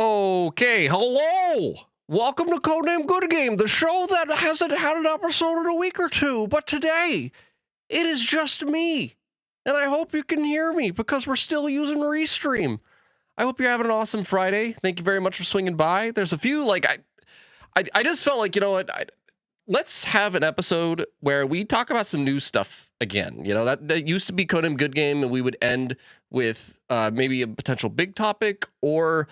Okay, hello! Welcome to Codename Good Game, the show that hasn't had an episode in a week or two, but today, it is just me. And I hope you can hear me, because we're still using Restream. I hope you're having an awesome Friday. Thank you very much for swinging by. There's a few, like, I just felt like, you know what, let's have an episode where we talk about some new stuff again. You know, that used to be Codename Good Game, and we would end with maybe a potential big topic or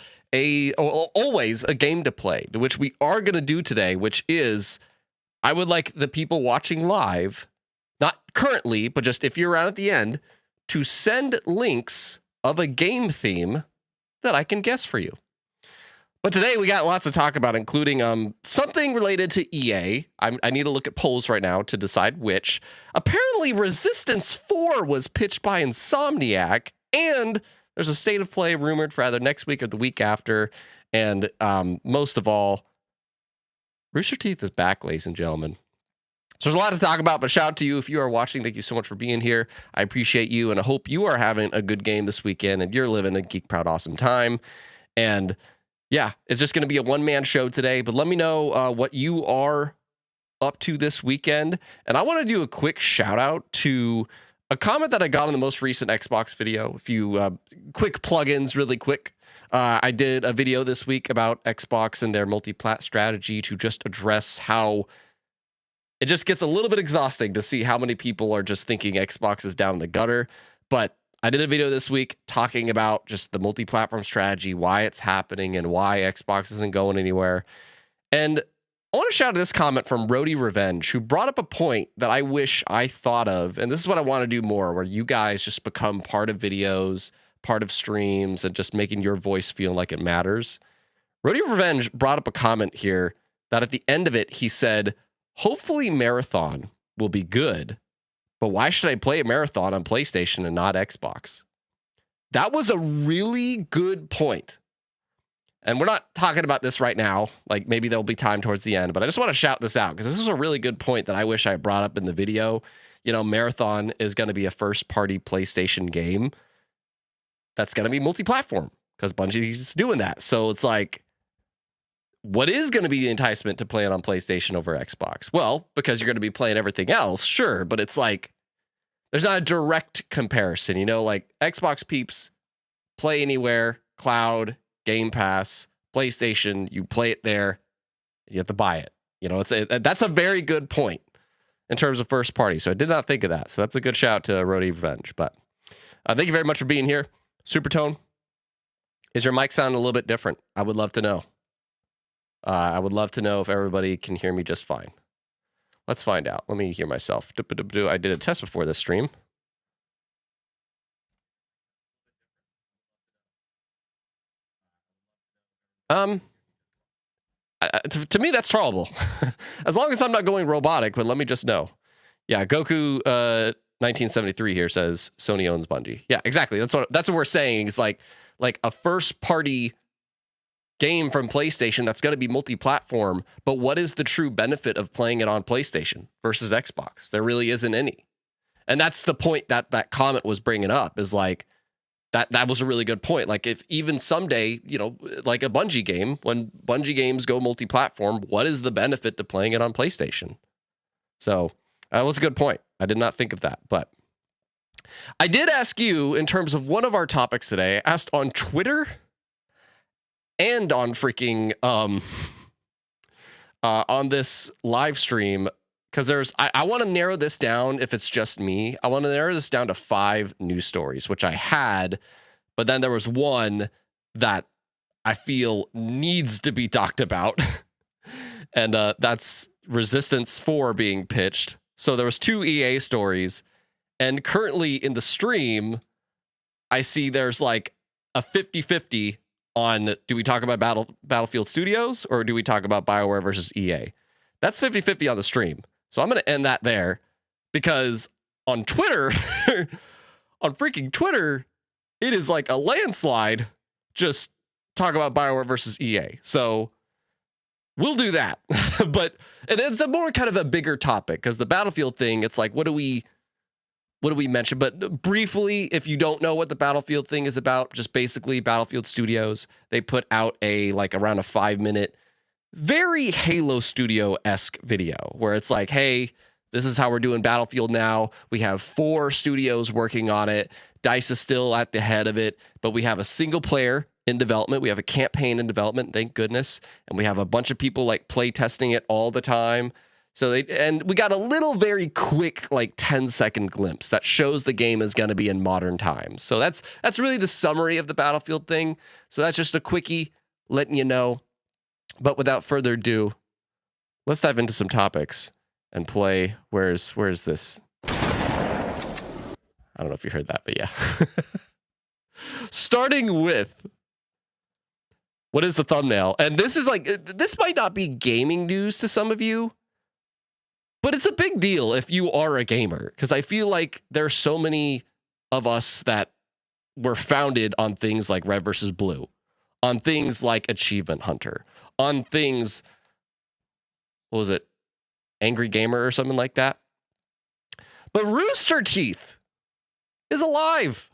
always a game to play, which we are going to do today, which is I would like the people watching live, not currently, but just if you're around at the end, to send links of a game theme that I can guess for you. But today we got lots to talk about, including something related to EA. I need to look at polls right now to decide which. Apparently Resistance 4 was pitched by Insomniac, and there's a state of play rumored for either next week or the week after. And most of all, Rooster Teeth is back, ladies and gentlemen. So there's a lot to talk about, but shout out to you if you are watching. Thank you so much for being here. I appreciate you, and I hope you are having a good game this weekend and you're living a geek proud awesome time. And yeah, it's just going to be a one-man show today, but let me know what you are up to this weekend. And I want to do a quick shout out to a comment that I got in the most recent Xbox video. A few quick plugins, really quick. I did a video this week about Xbox and their multi-plat strategy to just address how it just gets a little bit exhausting to see how many people are just thinking Xbox is down the gutter. But I did a video this week talking about just the multi-platform strategy, why it's happening, and why Xbox isn't going anywhere. And I want to shout out this comment from Roadie Revenge, who brought up a point that I wish I thought of. And this is what I want to do more, where you guys just become part of videos, part of streams, and just making your voice feel like it matters. Roadie Revenge brought up a comment here that at the end of it, he said, hopefully Marathon will be good, but why should I play a Marathon on PlayStation and not Xbox? That was a really good point. And we're not talking about this right now. Like, maybe there'll be time towards the end, but I just want to shout this out because this is a really good point that I wish I brought up in the video. You know, Marathon is going to be a first-party PlayStation game that's going to be multi-platform because Bungie's doing that. So it's like, what is going to be the enticement to play it on PlayStation over Xbox? Well, because you're going to be playing everything else, sure, but it's like, there's not a direct comparison, you know, like Xbox peeps play anywhere, cloud, Game Pass, PlayStation, you play it there, you have to buy it. You know, that's a very good point in terms of first party. So I did not think of that. So that's a good shout to Roadie Revenge. But thank you very much for being here. Supertone, is your mic sound a little bit different? I would love to know. I would love to know if everybody can hear me just fine. Let's find out. Let me hear myself. I did a test before this stream. To me, that's tolerable. As long as I'm not going robotic, but let me just know. Yeah, Goku 1973 here says Sony owns Bungie. Yeah, exactly. That's what we're saying. It's like a first party game from PlayStation that's going to be multi-platform, but what is the true benefit of playing it on PlayStation versus Xbox? There really isn't any. And that's the point that comment was bringing up, is like, that was a really good point. Like, if even someday, you know, like a Bungie game, when Bungie games go multi-platform, what is the benefit to playing it on PlayStation? So that was a good point. I did not think of that, but I did ask you in terms of one of our topics today. I asked on Twitter and on freaking on this live stream, because I want to narrow this down. If it's just me, I want to narrow this down to 5 news stories, which I had, but then there was one that I feel needs to be talked about, and that's Resistance 4 being pitched. So there was 2 EA stories, and currently in the stream, I see there's like a 50-50 on, do we talk about Battlefield Studios or do we talk about Bioware versus EA? That's 50-50 on the stream. So I'm going to end that there, because on Twitter, on freaking Twitter, it is like a landslide. Just talk about Bioware versus EA. So we'll do that. And it's a more kind of a bigger topic, because the Battlefield thing, it's like, what do we what did we mention? But briefly, if you don't know what the Battlefield thing is about, just basically Battlefield Studios, they put out around a 5-minute, very Halo Studio-esque video where it's like, hey, this is how we're doing Battlefield now. We have 4 studios working on it. DICE is still at the head of it, but we have a single player in development. We have a campaign in development, thank goodness. And we have a bunch of people play testing it all the time. And we got a little very quick 10-second glimpse that shows the game is going to be in modern times. So that's really the summary of the Battlefield thing. So that's just a quickie letting you know. But without further ado, let's dive into some topics and play. Where's this? I don't know if you heard that, but yeah. Starting with what is the thumbnail? And this is this might not be gaming news to some of you, but it's a big deal if you are a gamer, because I feel like there's so many of us that were founded on things like Red versus Blue, on things like Achievement Hunter, on things, what was it, Angry Gamer or something like that. But Rooster Teeth is alive.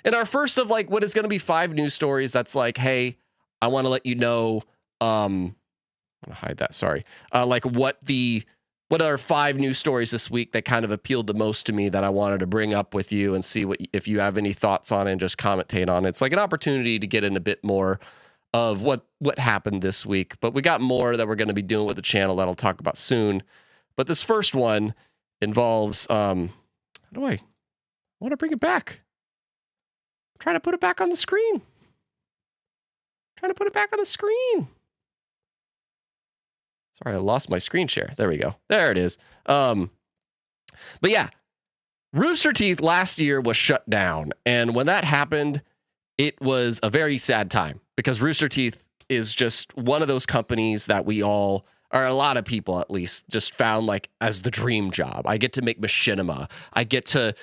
In our first of what is going to be 5 news stories, that's hey, I want to let you know, I'm gonna hide that, sorry. What are 5 news stories this week that kind of appealed the most to me that I wanted to bring up with you and see if you have any thoughts on it and just commentate on it. It's an opportunity to get in a bit more of what happened this week. But we got more that we're going to be doing with the channel that I'll talk about soon. But this first one involves, how do I want to bring it back? I'm trying to put it back on the screen. Sorry, I lost my screen share. There we go. There it is. But yeah, Rooster Teeth last year was shut down. And when that happened, it was a very sad time because Rooster Teeth is just one of those companies that we all, or a lot of people at least, just found as the dream job. I get to make machinima. I get to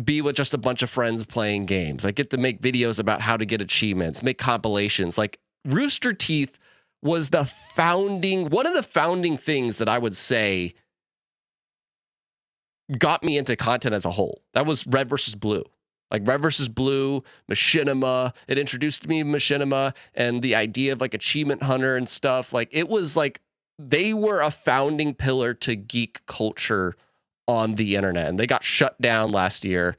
be with just a bunch of friends playing games. I get to make videos about how to get achievements, make compilations. Rooster Teeth was one of the founding things that I would say got me into content as a whole. That was Red versus Blue. Red versus Blue, machinima. It introduced me to machinima and the idea of Achievement Hunter and stuff. It was they were a founding pillar to geek culture on the internet. And they got shut down last year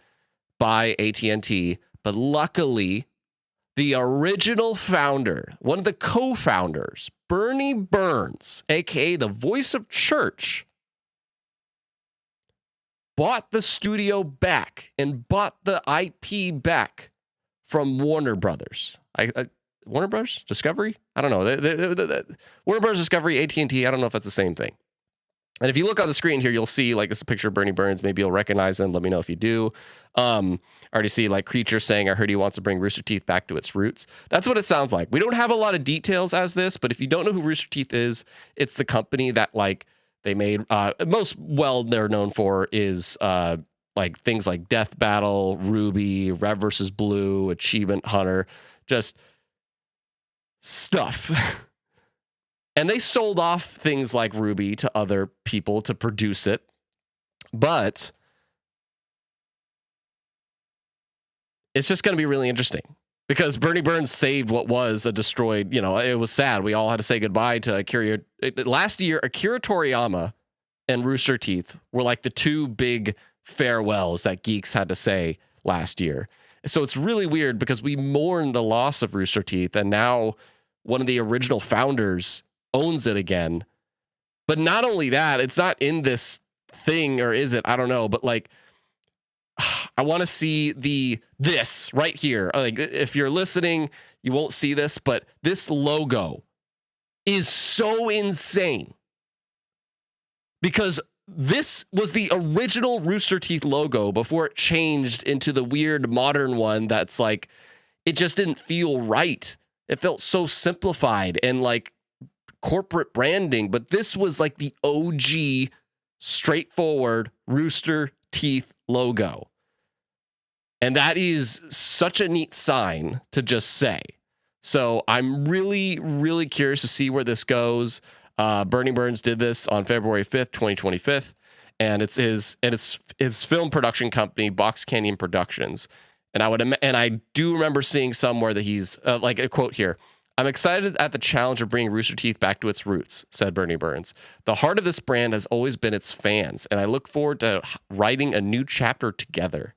by AT&T. But luckily, the original founder, one of the co-founders, Bernie Burns, aka the voice of church, bought the studio back and bought the IP back from Warner Brothers. Warner Brothers Discovery? I don't know. Warner Brothers Discovery, AT&T. I don't know if that's the same thing. And if you look on the screen here, you'll see this is a picture of Bernie Burns. Maybe you'll recognize him. Let me know if you do. I already see Creature saying, I heard he wants to bring Rooster Teeth back to its roots. That's what it sounds like. We don't have a lot of details as this, but if you don't know who Rooster Teeth is, it's the company that they made, most well they're known for is things like Death Battle, Ruby, Red versus Blue, Achievement Hunter, just stuff. And they sold off things like Ruby to other people to produce it. But it's just going to be really interesting because Bernie Burns saved what was a destroyed, it was sad. We all had to say goodbye to Akira. Last year, Akira Toriyama and Rooster Teeth were the 2 big farewells that geeks had to say last year. So it's really weird because we mourn the loss of Rooster Teeth, and now one of the original founders owns it again. But not only that, it's not in this thing, or is it? I don't know. But I want to see this right here. If you're listening, you won't see this, but this logo is so insane because this was the original Rooster Teeth logo before it changed into the weird modern one that's it just didn't feel right. It felt so simplified and corporate branding, but this was the OG straightforward Rooster Teeth logo. And that is such a neat sign to just say. So I'm really, really curious to see where this goes. Bernie Burns did this on February 5th, 2025. and it's his film production company, Box Canyon Productions. And I do remember seeing somewhere that he's like a quote here. "I'm excited at the challenge of bringing Rooster Teeth back to its roots," said Bernie Burns. "The heart of this brand has always been its fans, and I look forward to writing a new chapter together."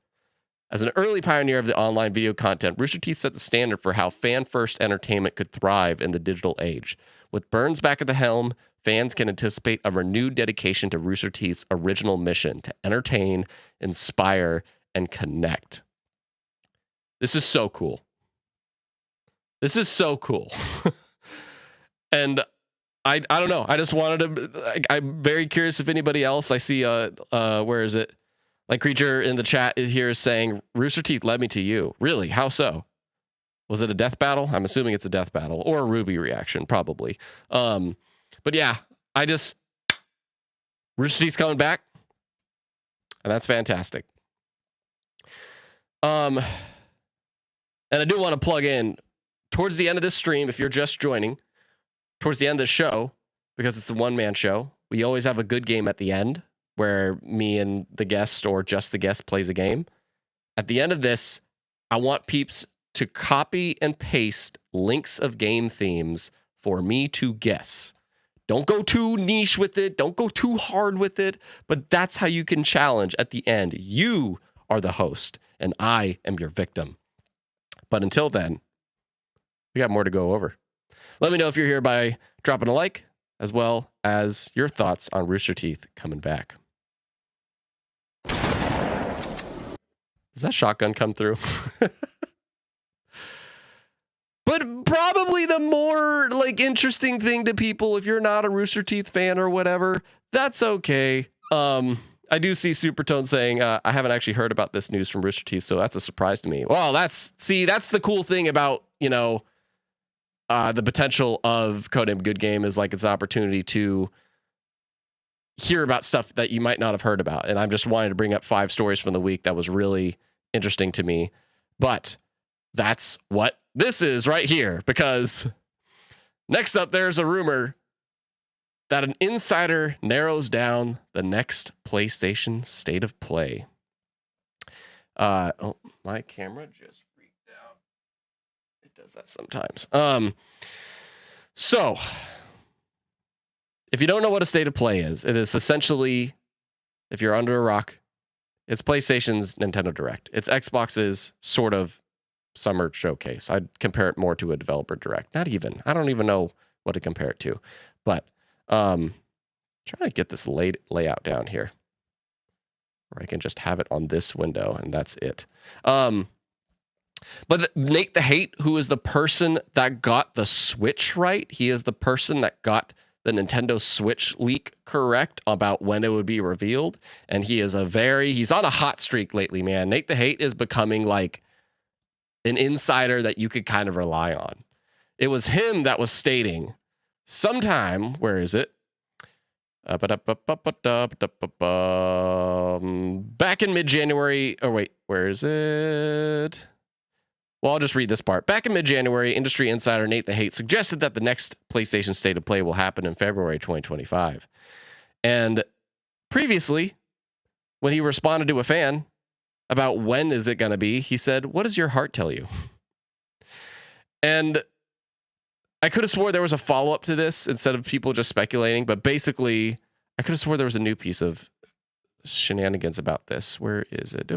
As an early pioneer of the online video content, Rooster Teeth set the standard for how fan-first entertainment could thrive in the digital age. With Burns back at the helm, fans can anticipate a renewed dedication to Rooster Teeth's original mission to entertain, inspire, and connect. This is so cool. This is so cool. And I don't know. I just wanted to, I'm very curious if anybody else, I see, where is it? Like Creature in the chat here is saying, "Rooster Teeth led me to you." Really? How so? Was it a death battle? I'm assuming it's a death battle or a Ruby reaction, probably. But yeah, Rooster Teeth's coming back, and that's fantastic. And I do want to plug in towards the end of this stream, if you're just joining, towards the end of the show, because it's a one-man show, we always have a good game at the end where me and the guest or just the guest plays a game. At the end of this, I want peeps to copy and paste links of game themes for me to guess. Don't go too niche with it. Don't go too hard with it. But that's how you can challenge at the end. You are the host, and I am your victim. But until then, we got more to go over. Let me know if you're here by dropping a like, as well as your thoughts on Rooster Teeth coming back. Does that shotgun come through? But probably the more like interesting thing to people, if you're not a Rooster Teeth fan or whatever, that's okay. I do see Supertone saying, "I haven't actually heard about this news from Rooster Teeth, so that's a surprise to me." Well, that's the cool thing about, the potential of Codename Good Game is like it's an opportunity to hear about stuff that you might not have heard about. And I'm just wanting to bring up 5 stories from the week that was really interesting to me. But that's what this is right here, because next up, there's a rumor that an insider narrows down the next PlayStation State of Play. Oh, my camera just freaked out. It does that sometimes. So if you don't know what a State of Play is, it is essentially, if you're under a rock, it's PlayStation's Nintendo Direct. It's Xbox's sort of summer showcase. I'd compare it more to a developer direct. Not even. I don't even know what to compare it to. But trying to get this layout down here where I can just have it on this window, and that's it. But Nate the Hate, who is the person that got the Switch right, he is the person that got the Nintendo Switch leak correct about when it would be revealed. And he's on a hot streak lately, man. Nate the Hate is becoming like an insider that you could kind of rely on. It was him that was stating sometime, where is it? Back in mid-January, where is it? Well, I'll just read this part. Back in mid-January, industry insider Nate the Hate suggested that the next PlayStation State of Play will happen in February 2025. And previously, when he responded to a fan about when is it going to be, he said, "What does your heart tell you?" And I could have swore there was a follow-up to this instead of people just speculating, but basically, I could have swore there was a new piece of shenanigans about this. Where is it?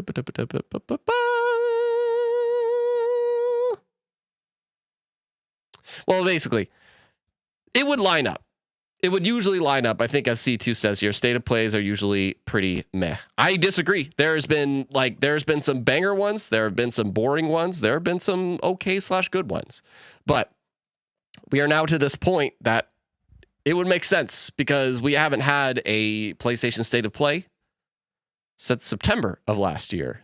Well, basically, it would line up. It would usually line up. I think, as C2 says here, State of Plays are usually pretty meh. I disagree. There's been some banger ones. There have been some boring ones. There have been some okay/good ones. But we are now to this point that it would make sense, because we haven't had a PlayStation State of Play since September of last year.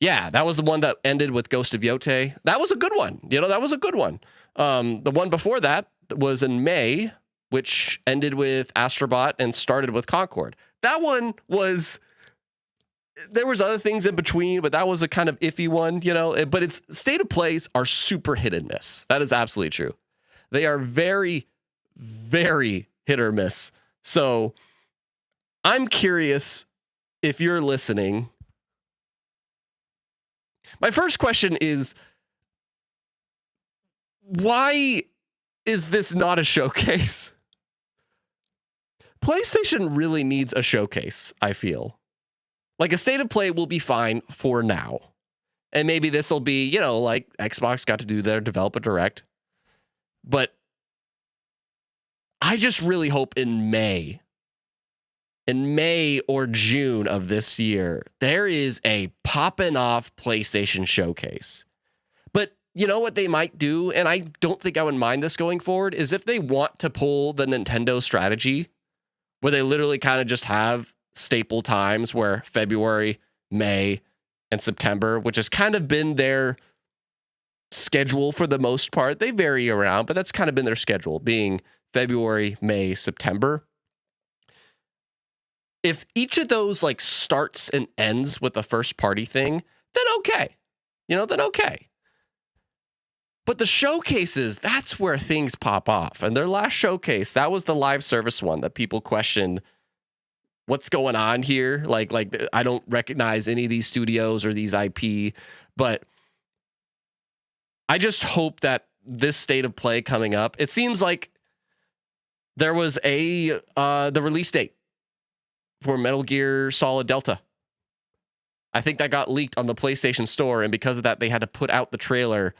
Yeah, that was the one that ended with Ghost of Yote. That was a good one. That was a good one. The one before that was in May, which ended with Astrobot and started with Concord. That one was, there was other things in between, but that was a kind of iffy one, but it's State of Plays are super hit and miss. That is absolutely true. They are very, very hit or miss. So I'm curious if you're listening. My first question is, why is this not a showcase? PlayStation really needs a showcase, I feel. Like a state of play will be fine for now. And maybe this will be, like Xbox got to do their developer direct. But I just really hope in May or June of this year, there is a popping off PlayStation showcase. But you know what they might do, and I don't think I would mind this going forward, is if they want to pull the Nintendo strategy, where they literally kind of just have staple times where February, May, and September, which has kind of been their schedule for the most part. They vary around, but that's kind of been their schedule, being February, May, September. If each of those like starts and ends with the first party thing, then okay. Then okay. But the showcases, that's where things pop off. And their last showcase, that was the live service one that people questioned, what's going on here? Like I don't recognize any of these studios or these IP, but I just hope that this state of play coming up, it seems like there was the release date for Metal Gear Solid Delta. I think that got leaked on the PlayStation Store, and because of that, they had to put out the trailer.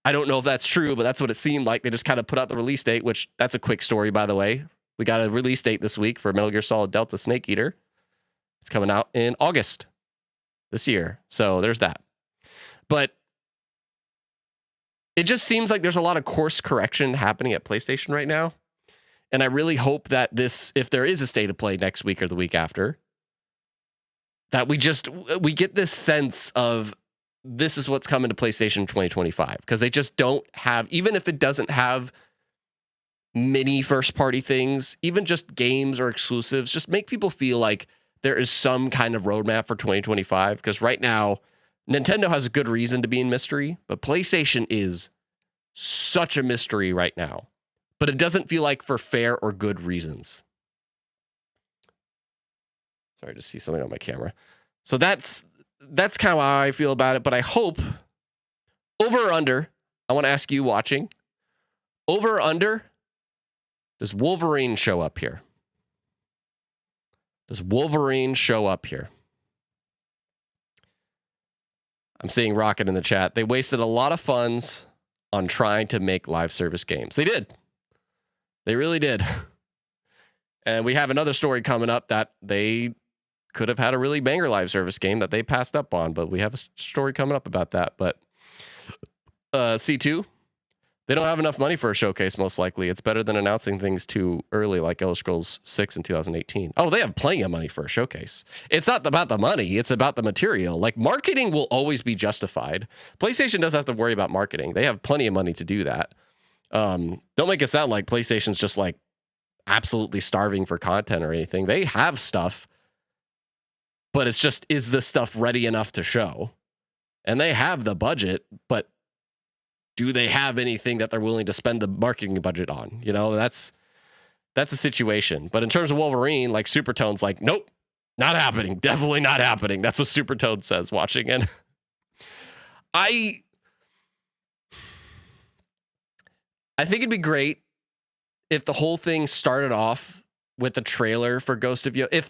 I don't know if that's true, but that's what it seemed like. They just kind of put out the release date, which that's a quick story, by the way. We got a release date this week for Metal Gear Solid Delta Snake Eater. It's coming out in August this year. So there's that. But it just seems like there's a lot of course correction happening at PlayStation right now. And I really hope that if there is a state of play next week or the week after, that we get this sense of this is what's coming to PlayStation 2025. Because they just don't have, even if it doesn't have many first party things, even just games or exclusives, just make people feel like there is some kind of roadmap for 2025. Because right now, Nintendo has a good reason to be in mystery, but PlayStation is such a mystery right now. But it doesn't feel like for fair or good reasons. Sorry to see something on my camera. So that's kind of how I feel about it. But I hope, over or under, I want to ask you watching, over or under, does Wolverine show up here? Does Wolverine show up here? I'm seeing Rocket in the chat. They wasted a lot of funds on trying to make live service games. They did. They really did. And we have another story coming up that they could have had a really banger live service game that they passed up on, but we have a story coming up about that. But C2, they don't have enough money for a showcase, most likely. It's better than announcing things too early, like Elder Scrolls 6 in 2018. Oh, they have plenty of money for a showcase. It's not about the money. It's about the material. Like, marketing will always be justified. PlayStation doesn't have to worry about marketing. They have plenty of money to do that. Don't make it sound like PlayStation's just like absolutely starving for content or anything. They have stuff, but it's just, is the stuff ready enough to show? And they have the budget, but do they have anything that they're willing to spend the marketing budget on? That's a situation. But in terms of Wolverine, like Supertone's like, nope, not happening. Definitely not happening. That's what Supertone says watching. And I think it'd be great if the whole thing started off with the trailer for Ghost of Yote. If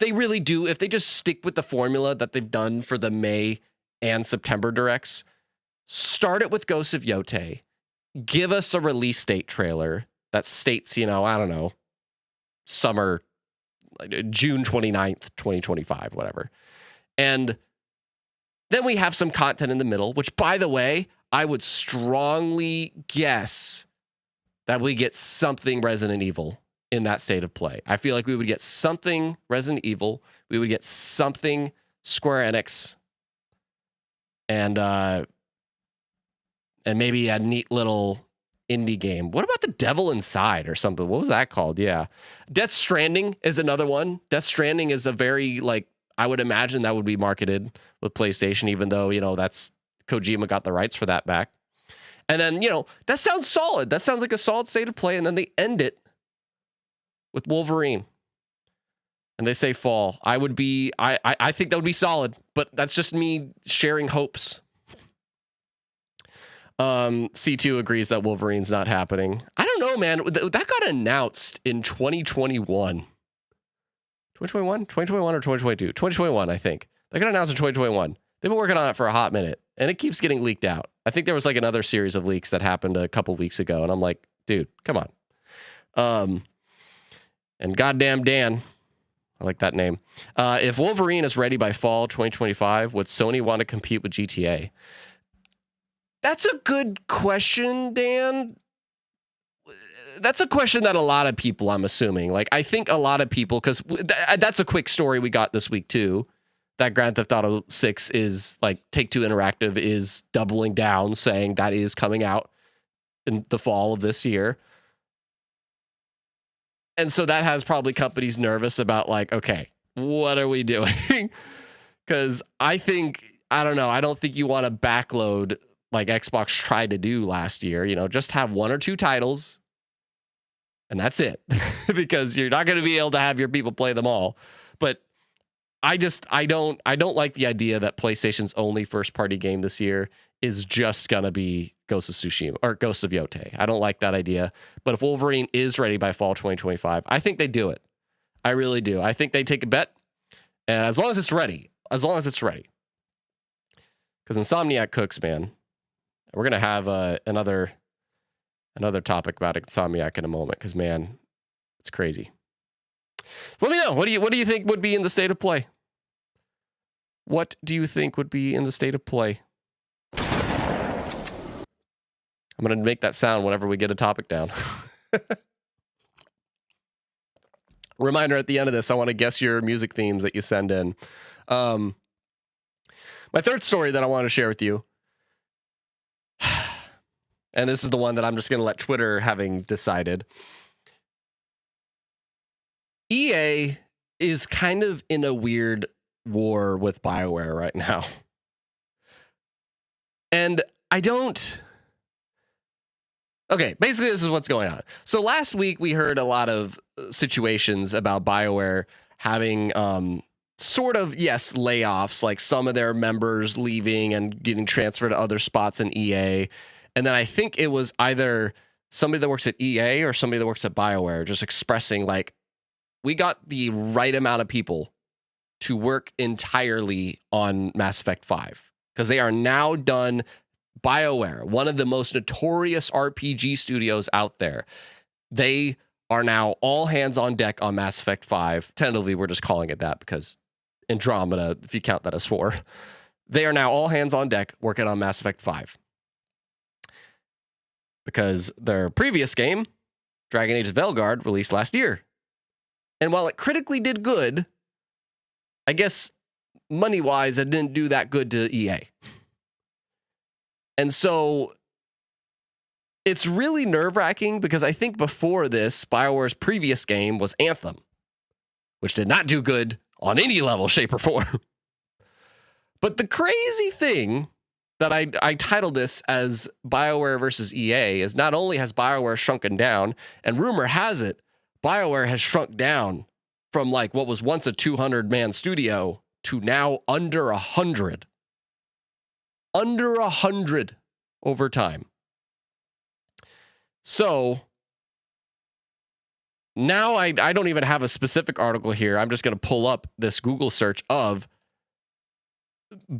they just stick with the formula that they've done for the May and September directs, start it with Ghost of Yote. Give us a release date trailer that states, I don't know, summer, June 29th, 2025, whatever. And then we have some content in the middle, which, by the way, I would strongly guess that we get something Resident Evil in that state of play. I feel like we would get something Resident Evil. We would get something Square Enix. And maybe a neat little indie game. What about The Devil Inside or something? What was that called? Yeah. Death Stranding is another one. Death Stranding is a very, I would imagine that would be marketed with PlayStation, even though, that's Kojima got the rights for that back. And then, that sounds solid. That sounds like a solid state of play. And then they end it with Wolverine. and they say fall, I think that would be solid, but that's just me sharing hopes. C2 agrees that Wolverine's not happening. I don't know, man. That got announced in 2021. 2021? 2021 or 2022? 2021, I think. They got announced in 2021. They've been working on it for a hot minute, and it keeps getting leaked out. I think there was like another series of leaks that happened a couple weeks ago, and I'm like, dude, come on. And goddamn Dan, I like that name. If Wolverine is ready by fall 2025, would Sony want to compete with GTA? That's a good question, Dan. That's a question that a lot of people, I'm assuming. Like, I think a lot of people, because that's a quick story we got this week, too. That Grand Theft Auto 6 is, like, Take-Two Interactive is doubling down, saying that is coming out in the fall of this year. And so that has probably companies nervous about, like, okay, what are we doing? Because I don't know, I don't think you want to backload like Xbox tried to do last year, just have one or two titles and that's it. Because you're not going to be able to have your people play them all. But I don't like the idea that PlayStation's only first party game this year is just going to be Ghost of Tsushima or Ghost of Yotei. I don't like that idea. But if Wolverine is ready by fall 2025, I think they do it. I really do. I think they take a bet. And as long as it's ready. Because Insomniac cooks, man. We're going to have another topic about Insomniac in a moment because, man, it's crazy. So let me know. What do you think would be in the state of play? What do you think would be in the state of play? I'm going to make that sound whenever we get a topic down. Reminder at the end of this, I want to guess your music themes that you send in. My third story that I want to share with you, and this is the one that I'm just going to let Twitter having decided. EA is kind of in a weird war with Bioware right now. And okay, basically this is what's going on. So last week we heard a lot of situations about Bioware having sort of, yes, layoffs, like some of their members leaving and getting transferred to other spots in EA. And then I think it was either somebody that works at EA or somebody that works at Bioware just expressing like, we got the right amount of people to work entirely on Mass Effect 5 because they are now done. Bioware, one of the most notorious RPG studios out there, they are now all hands on deck on Mass Effect 5. Tentatively, we're just calling it that because Andromeda, if you count that as 4, they are now all hands on deck working on Mass Effect 5. Because their previous game, Dragon Age Veilguard, released last year. And while it critically did good, I guess money-wise, it didn't do that good to EA. And so it's really nerve-wracking because I think before this, BioWare's previous game was Anthem, which did not do good on any level, shape, or form. But the crazy thing that I titled this as BioWare versus EA is not only has BioWare shrunken down, and rumor has it, BioWare has shrunk down from like what was once a 200-man studio to now under 100. Under 100 over time. So now I don't even have a specific article here. I'm just going to pull up this Google search of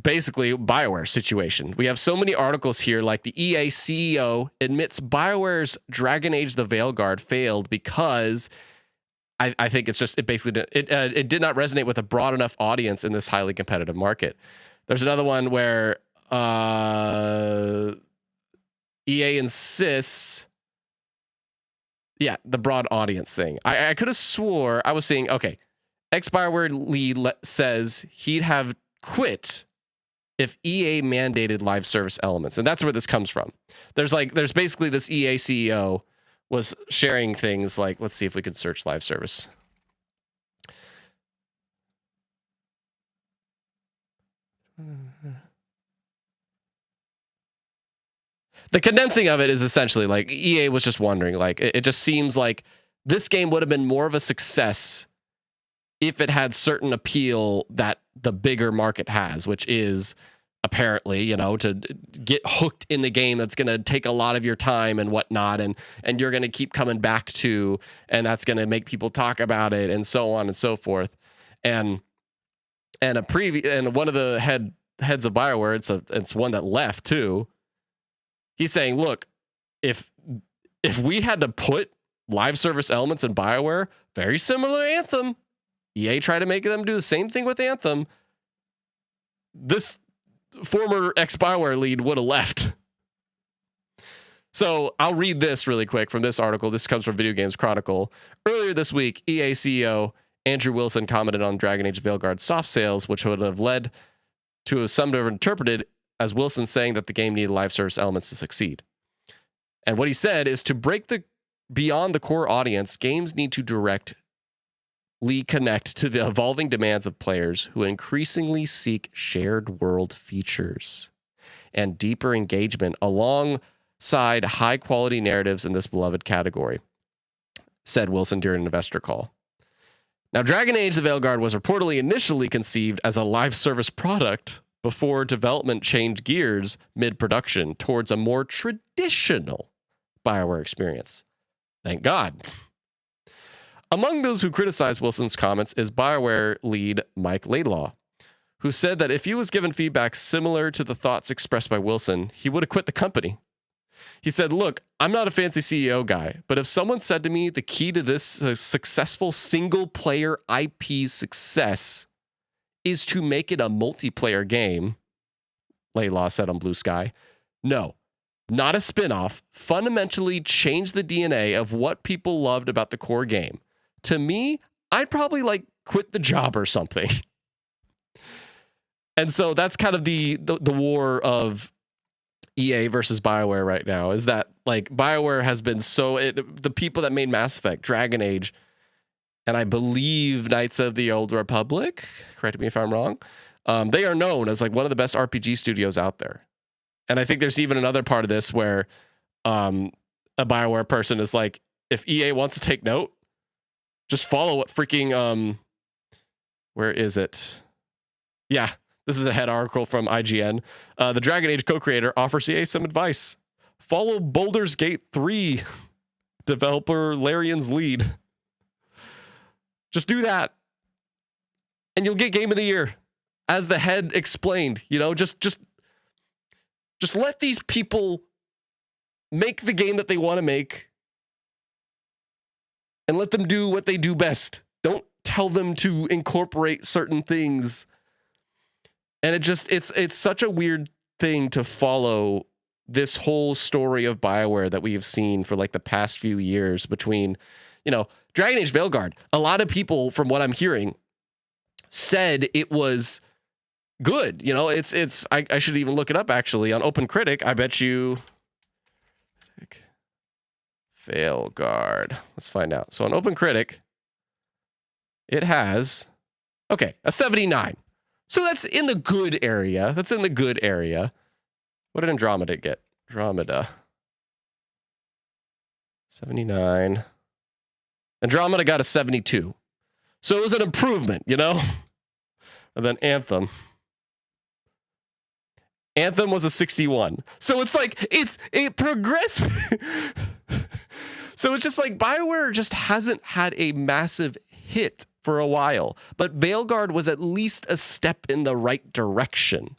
basically BioWare situation. We have so many articles here, like the EA CEO admits BioWare's Dragon Age the Veilguard failed because I think it's just, it did not resonate with a broad enough audience in this highly competitive market. There's another one where EA insists, the broad audience thing. I could have swore I was seeing, okay, ex-BioWare lead says he'd have quit if EA mandated live service elements. And that's where this comes from. There's basically this EA CEO was sharing things like, let's see if we can search live service. The condensing of it is essentially like EA was just wondering, like, it just seems like this game would have been more of a success if it had certain appeal that the bigger market has, which is apparently, you know, to get hooked in the game that's going to take a lot of your time and whatnot, and you're going to keep coming back to, and that's going to make people talk about it, and so on and so forth. And one of the heads of Bioware, it's one that left too. He's saying, look, if we had to put live service elements in Bioware, very similar to Anthem, EA tried to make them do the same thing with Anthem, this former ex-Bioware lead would have left. So I'll read this really quick from this article. This comes from Video Games Chronicle. Earlier this week, EA CEO Andrew Wilson commented on Dragon Age Veilguard's soft sales, which would have led to some have interpreted as Wilson saying that the game needed live service elements to succeed. And what he said is, to break beyond the core audience, games need to directly connect to the evolving demands of players who increasingly seek shared world features and deeper engagement alongside high quality narratives in this beloved category, said Wilson during an investor call. Now, Dragon Age: The Veilguard was reportedly initially conceived as a live service product before development changed gears mid-production towards a more traditional Bioware experience. Thank God. Among those who criticized Wilson's comments is Bioware lead Mike Laidlaw, who said that if he was given feedback similar to the thoughts expressed by Wilson, he would have quit the company. He said, look, I'm not a fancy CEO guy, but if someone said to me the key to this successful single-player IP success is to make it a multiplayer game, Laidlaw said on Blue Sky, no, not a spin-off, fundamentally change the DNA of what people loved about the core game. To me, I'd probably quit the job or something. And so that's kind of the war of EA versus Bioware right now, is that Bioware has been the people that made Mass Effect, Dragon Age, and I believe Knights of the Old Republic, correct me if I'm wrong, they are known as one of the best RPG studios out there. And I think there's even another part of this where a Bioware person is like, if EA wants to take note, just follow what freaking, where is it? Yeah, this is a head article from IGN. The Dragon Age co-creator offers EA some advice. Follow Baldur's Gate 3 developer Larian's lead. Just do that, and you'll get Game of the Year. As the head explained, just let these people make the game that they want to make and let them do what they do best. Don't tell them to incorporate certain things. And it's such a weird thing to follow this whole story of Bioware that we have seen for the past few years between, Dragon Age Veilguard. A lot of people, from what I'm hearing, said it was good. I should even look it up actually on OpenCritic. I bet you Veilguard. Let's find out. So on OpenCritic, it has a 79. So that's in the good area. What did Andromeda get? Andromeda 79. Andromeda got a 72. So it was an improvement, And then Anthem was a 61. So it's it progressed. So it's just Bioware just hasn't had a massive hit for a while, but Veilguard was at least a step in the right direction.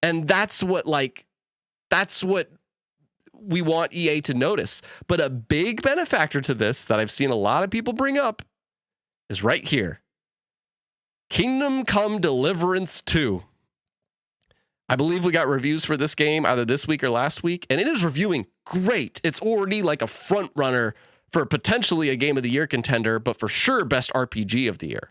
And that's what we want EA to notice. But a big benefactor to this that I've seen a lot of people bring up is right here. Kingdom Come Deliverance 2. I believe we got reviews for this game either this week or last week, and it is reviewing great. It's already a front runner for potentially a Game of the Year contender, but for sure best RPG of the year.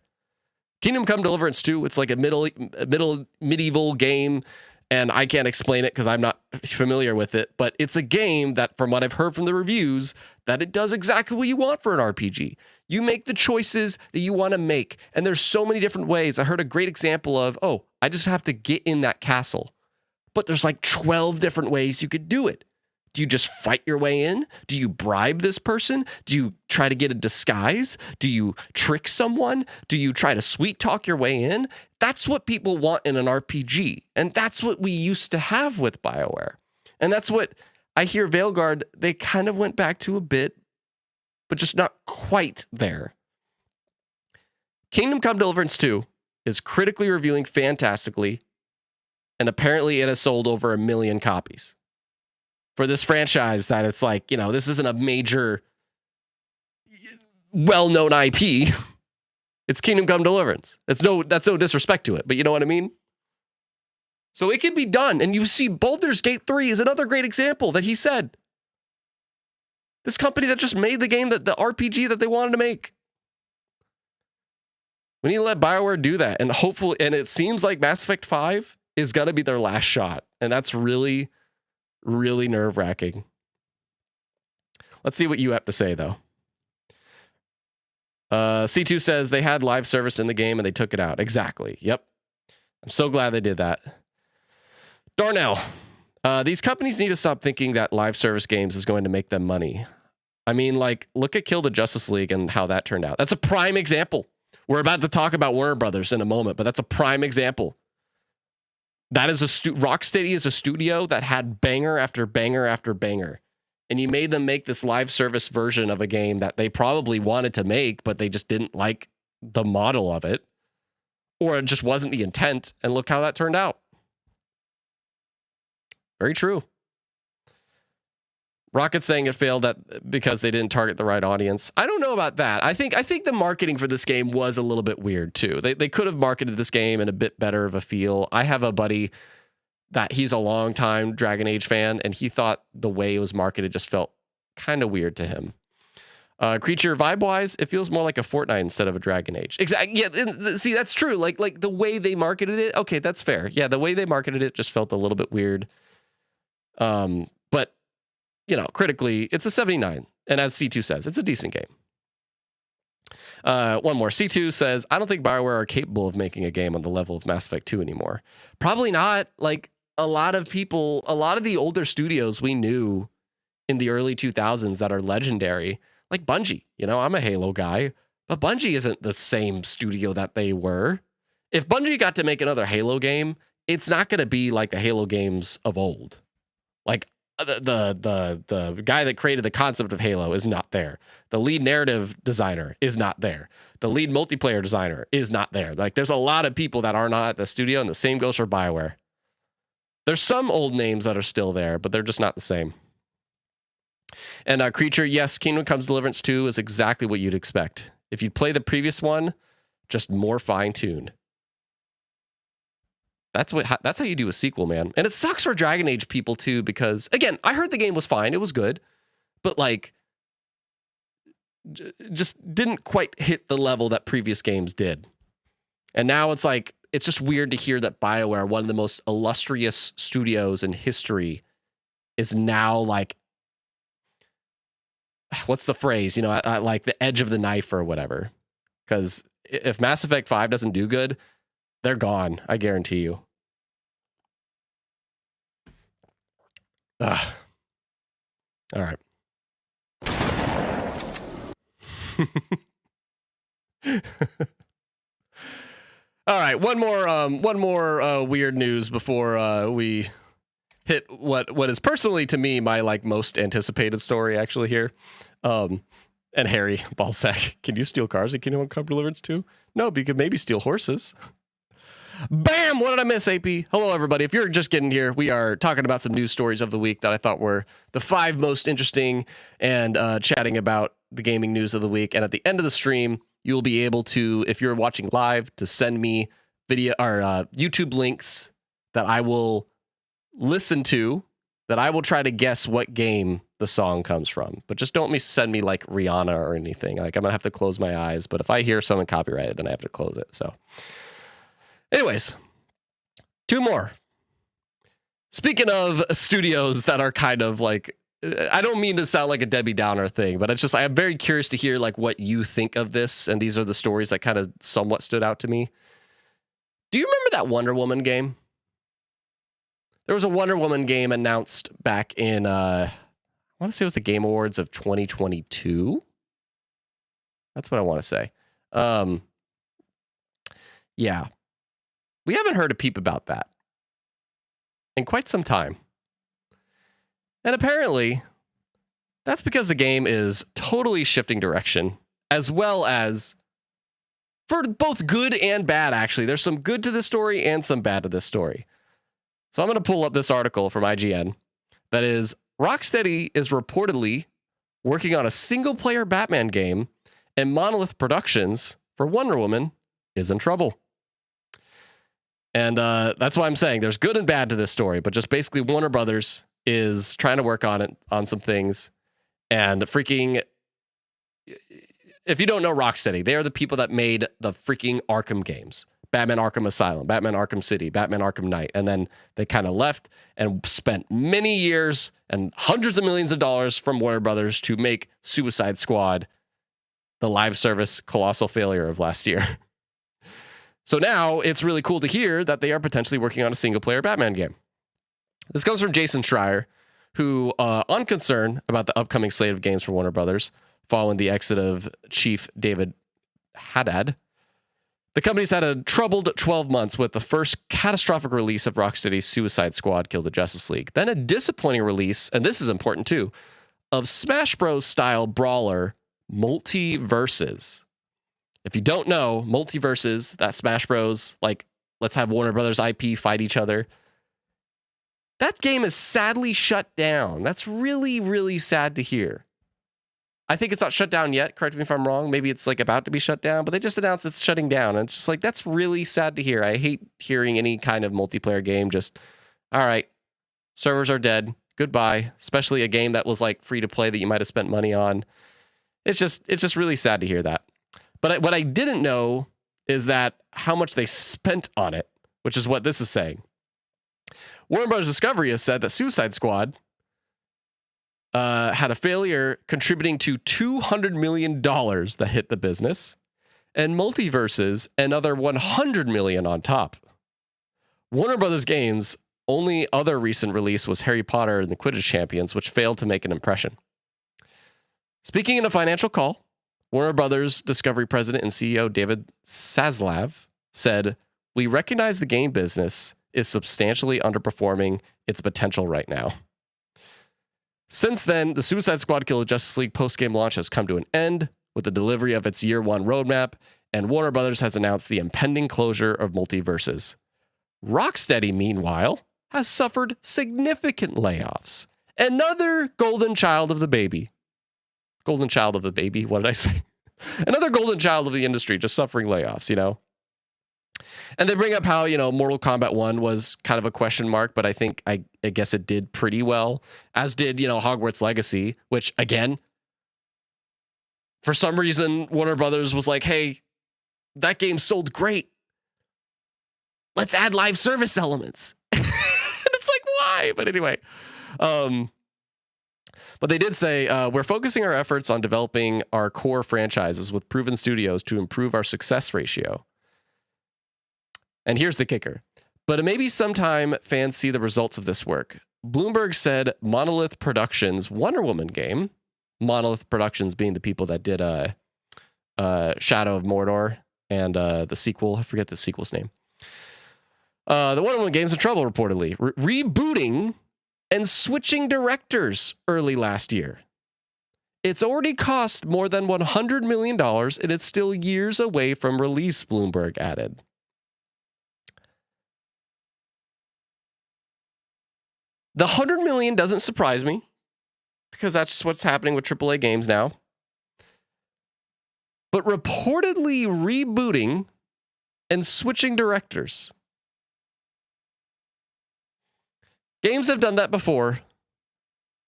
Kingdom Come Deliverance 2, it's a medieval game, and I can't explain it because I'm not familiar with it, but it's a game that, from what I've heard from the reviews, that it does exactly what you want for an RPG. You make the choices that you want to make, and there's so many different ways. I heard a great example of, I just have to get in that castle. But there's 12 different ways you could do it. Do you just fight your way in? Do you bribe this person? Do you try to get a disguise? Do you trick someone? Do you try to sweet talk your way in? That's what people want in an RPG. And that's what we used to have with BioWare. And that's what I hear Veilguard, they kind of went back to a bit, but just not quite there. Kingdom Come Deliverance 2 is critically reviewing fantastically, and apparently it has sold over 1 million copies. For this franchise that it's like, you know, this isn't a major, well-known IP. It's Kingdom Come Deliverance. That's no disrespect to it, but you know what I mean? So it can be done. And you see Baldur's Gate 3 is another great example that he said. This company that just made the game, that the RPG that they wanted to make. We need to let BioWare do that. And hopefully, and it seems like Mass Effect 5 is going to be their last shot. And that's really, really nerve-wracking. Let's see what you have to say, though. C2 says they had live service in the game and they took it out. Exactly. Yep. I'm so glad they did that. Darnell, these companies need to stop thinking that live service games is going to make them money. I mean, like, look at Kill the Justice League and how that turned out. That's a prime example. We're about to talk about Warner Brothers in a moment, but that's a prime example. That is Rocksteady is a studio that had banger after banger after banger. And you made them make this live service version of a game that they probably wanted to make, but they just didn't like the model of it. Or it just wasn't the intent. And look how that turned out. Very true. Rocket's saying it failed that because they didn't target the right audience. I don't know about that. I think the marketing for this game was a little bit weird too. They could have marketed this game in a bit better of a feel. I have a buddy that he's a longtime Dragon Age fan, and he thought the way it was marketed just felt kind of weird to him. Creature vibe-wise, it feels more like a Fortnite instead of a Dragon Age. Exactly. Yeah. See, that's true. Like the way they marketed it. Okay, that's fair. Yeah, the way they marketed it just felt a little bit weird. But you know, critically, it's a 79, and as C2 says, it's a decent game. One more. C2 says, I don't think BioWare are capable of making a game on the level of Mass Effect 2 anymore. Probably not. Like a lot of the older studios we knew in the early 2000s that are legendary, like Bungie. You know, I'm a Halo guy, but Bungie isn't the same studio that they were. If Bungie got to make another Halo game, it's not going to be like the Halo games of old. Like the guy that created the concept of Halo is not there. The lead narrative designer is not there. The lead multiplayer designer is not there. Like there's a lot of people that are not at the studio, and the same goes for BioWare. There's some old names that are still there, but they're just not the same. And Creature, yes, Kingdom Come Deliverance 2 is exactly what you'd expect. If you'd play the previous one, just more fine-tuned. That's how you do a sequel, man. And it sucks for Dragon Age people too, because again, I heard the game was fine, it was good, but like just didn't quite hit the level that previous games did. And now it's like it's just weird to hear that BioWare, one of the most illustrious studios in history, is now like, what's the phrase? You know, at like the edge of the knife or whatever. Because if Mass Effect 5 doesn't do good, they're gone. I guarantee you. All right. All right. One more weird news before we hit what is personally to me my like most anticipated story actually here. And Harry Ballsack, can you steal cars in Kingdom Come Deliverance 2? No, but you could maybe steal horses. Bam! What did I miss, AP? Hello, everybody. If you're just getting here, we are talking about some news stories of the week that I thought were the 5 most interesting and chatting about the gaming news of the week. And at the end of the stream, you'll be able to, if you're watching live, to send me video or YouTube links that I will listen to, that I will try to guess what game the song comes from. But just don't send me like Rihanna or anything. Like I'm going to have to close my eyes. But if I hear something copyrighted, then I have to close it. So anyways, 2 more. Speaking of studios that are kind of like, I don't mean to sound like a Debbie Downer thing, but it's just, I'm very curious to hear like what you think of this. And these are the stories that kind of somewhat stood out to me. Do you remember that Wonder Woman game? There was a Wonder Woman game announced back in want to say it was the Game Awards of 2022. That's what I want to say. Yeah. We haven't heard a peep about that in quite some time. And apparently, that's because the game is totally shifting direction, as well as for both good and bad, actually. There's some good to this story and some bad to this story. So I'm going to pull up this article from IGN that is, Rocksteady is reportedly working on a single-player Batman game, and Monolith Productions for Wonder Woman is in trouble. And that's why I'm saying there's good and bad to this story, but just basically Warner Brothers is trying to work on some things. And freaking, if you don't know Rocksteady, they are the people that made the freaking Arkham games. Batman Arkham Asylum, Batman Arkham City, Batman Arkham Knight. And then they kind of left and spent many years and hundreds of millions of dollars from Warner Brothers to make Suicide Squad, the live service colossal failure of last year. So now it's really cool to hear that they are potentially working on a single-player Batman game. This comes from Jason Schreier, who, on concern about the upcoming slate of games from Warner Brothers, following the exit of Chief David Haddad, the company's had a troubled 12 months with the first catastrophic release of Rocksteady's Suicide Squad Kill the Justice League, then a disappointing release, and this is important too, of Smash Bros. Style brawler Multiverses. If you don't know, Multiverses, that Smash Bros, like, let's have Warner Brothers IP fight each other. That game is sadly shut down. That's really, really sad to hear. I think it's not shut down yet. Correct me if I'm wrong. Maybe it's like about to be shut down, but they just announced it's shutting down. And it's just like, that's really sad to hear. I hate hearing any kind of multiplayer game just, all right, servers are dead. Goodbye. Especially a game that was like free to play that you might have spent money on. It's just really sad to hear that. But what I didn't know is that how much they spent on it, which is what this is saying. Warner Bros. Discovery has said that Suicide Squad had a failure contributing to $200 million that hit the business, and Multiverses another $100 million on top. Warner Bros. Games' only other recent release was Harry Potter and the Quidditch Champions, which failed to make an impression. Speaking in a financial call, Warner Brothers Discovery President and CEO David Zaslav said, "We recognize the game business is substantially underperforming its potential right now. Since then, the Suicide Squad Kill the Justice League post-game launch has come to an end with the delivery of its year one roadmap, and Warner Brothers has announced the impending closure of Multiverses. Rocksteady, meanwhile, has suffered significant layoffs. Another golden child of the baby. Golden child of the baby? What did I say? Another golden child of the industry just suffering layoffs, you know? And they bring up how, you know, Mortal Kombat 1 was kind of a question mark, but I think, I guess it did pretty well, as did, you know, Hogwarts Legacy, which, again, for some reason, Warner Brothers was like, hey, that game sold great. Let's add live service elements. And it's like, why? But anyway, but they did say, we're focusing our efforts on developing our core franchises with proven studios to improve our success ratio. And here's the kicker. But maybe sometime fans see the results of this work. Bloomberg said Monolith Productions' Wonder Woman game, Monolith Productions being the people that did Shadow of Mordor and the sequel, I forget the sequel's name. The Wonder Woman game's in trouble, reportedly. Rebooting and switching directors early last year. It's already cost more than $100 million, and it's still years away from release, Bloomberg added. The $100 million doesn't surprise me, because that's just what's happening with AAA games now. But reportedly rebooting and switching directors. Games have done that before,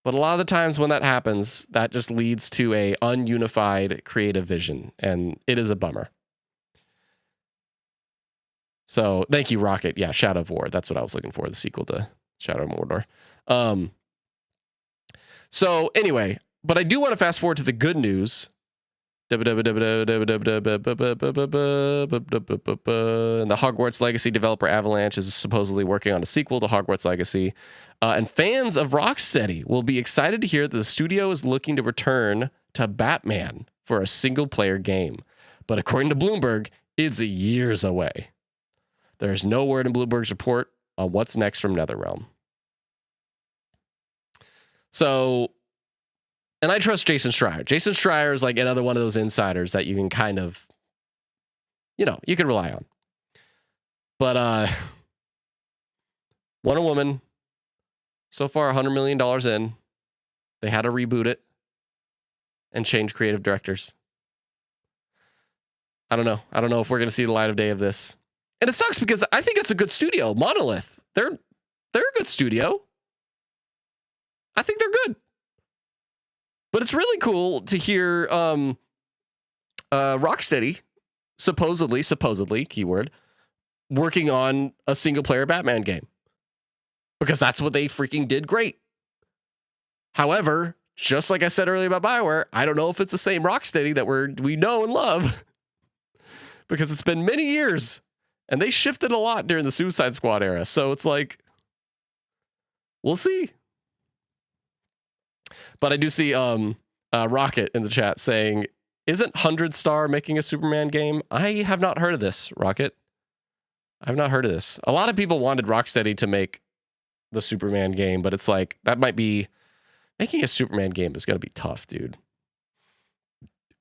but a lot of the times when that happens, that just leads to a ununified creative vision, and it is a bummer. So thank you, Rocket. Yeah, Shadow of War. That's what I was looking for, the sequel to Shadow of Mordor. So anyway, but I do want to fast forward to the good news And the Hogwarts Legacy developer Avalanche is supposedly working on a sequel to Hogwarts Legacy. And fans of Rocksteady will be excited to hear that the studio is looking to return to Batman for a single-player game. But according to Bloomberg, it's years away. There's no word in Bloomberg's report on what's next from NetherRealm. So, and I trust Jason Schreier. Jason Schreier is like another one of those insiders that you can kind of, you can rely on. But Wonder Woman, so far $100 million in. They had to reboot it and change creative directors. I don't know. I don't know if we're going to see the light of day of this. And it sucks because I think it's a good studio. Monolith. They're a good studio. I think they're good. But it's really cool to hear Rocksteady, supposedly, keyword, working on a single player Batman game. Because that's what they freaking did great. However, just like I said earlier about Bioware, I don't know if it's the same Rocksteady that we know and love. Because it's been many years. And they shifted a lot during the Suicide Squad era. So it's like, we'll see. But I do see Rocket in the chat saying, isn't 100 Star making a Superman game? I have not heard of this, Rocket. I've not heard of this. A lot of people wanted Rocksteady to make the Superman game, but it's like, that might be, making a Superman game is going to be tough, dude.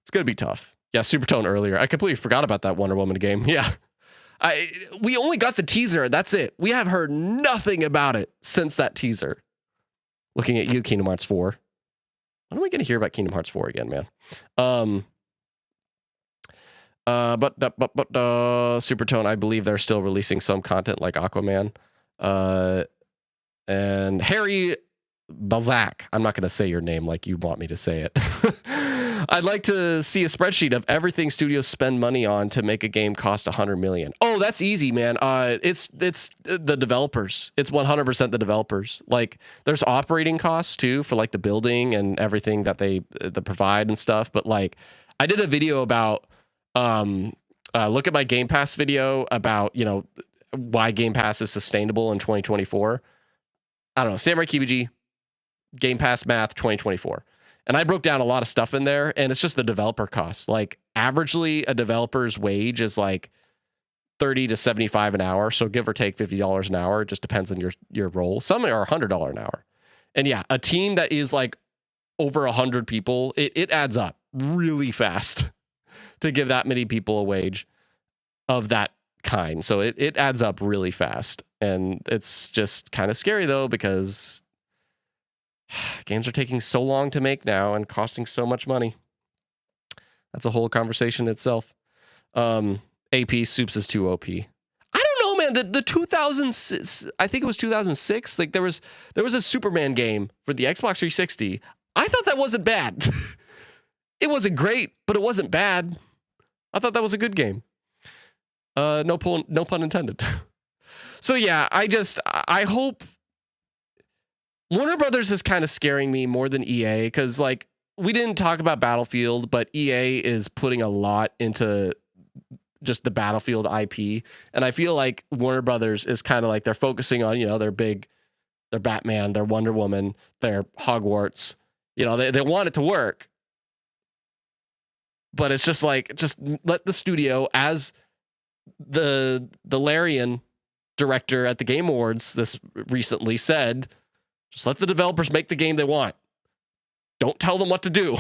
It's going to be tough. Yeah, Supertone earlier. I completely forgot about that Wonder Woman game. Yeah. We only got the teaser. That's it. We have heard nothing about it since that teaser. Looking at you, Kingdom Hearts 4. When are we going to hear about Kingdom Hearts 4 again, man? But Supertone, I believe they're still releasing some content like Aquaman. And Harry Balzac. I'm not going to say your name like you want me to say it. I'd like to see a spreadsheet of everything studios spend money on to make a game cost $100 million. Oh, that's easy, man. It's the developers. It's 100% the developers. Like, there's operating costs too for like the building and everything that they provide and stuff. But like, I did a video about look at my Game Pass video about why Game Pass is sustainable in 2024. I don't know, Samurai Kibiji, Game Pass math 2024. And I broke down a lot of stuff in there, and it's just the developer costs. Like, averagely, a developer's wage is like $30 to $75 an hour. So give or take $50 an hour. It just depends on your role. Some are $100 an hour. And yeah, a team that is like over 100 people, it adds up really fast to give that many people a wage of that kind. So it adds up really fast. And it's just kind of scary, though, because games are taking so long to make now and costing so much money. That's a whole conversation itself. AP Soups is too OP. I don't know, man. The 2006, I think it was 2006. Like there was a Superman game for the Xbox 360. I thought that wasn't bad. It wasn't great, but it wasn't bad. I thought that was a good game. No pun intended. So yeah, I hope. Warner Brothers is kind of scaring me more than EA because, like, we didn't talk about Battlefield, but EA is putting a lot into just the Battlefield IP. And I feel like Warner Brothers is kind of like they're focusing on, their Batman, their Wonder Woman, their Hogwarts. They want it to work. But it's just like, just let the studio, as the Larian director at the Game Awards this recently said, just let the developers make the game they want. Don't tell them what to do.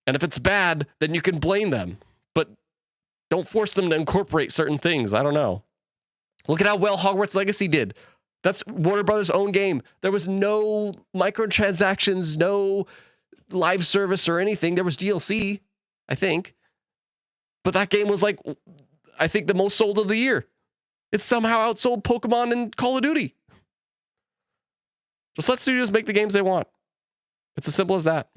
And if it's bad, then you can blame them. But don't force them to incorporate certain things. I don't know. Look at how well Hogwarts Legacy did. That's Warner Brothers' own game. There was no microtransactions, no live service or anything. There was DLC, I think. But that game was like, I think, the most sold of the year. It somehow outsold Pokemon and Call of Duty. Just let studios make the games they want. It's as simple as that.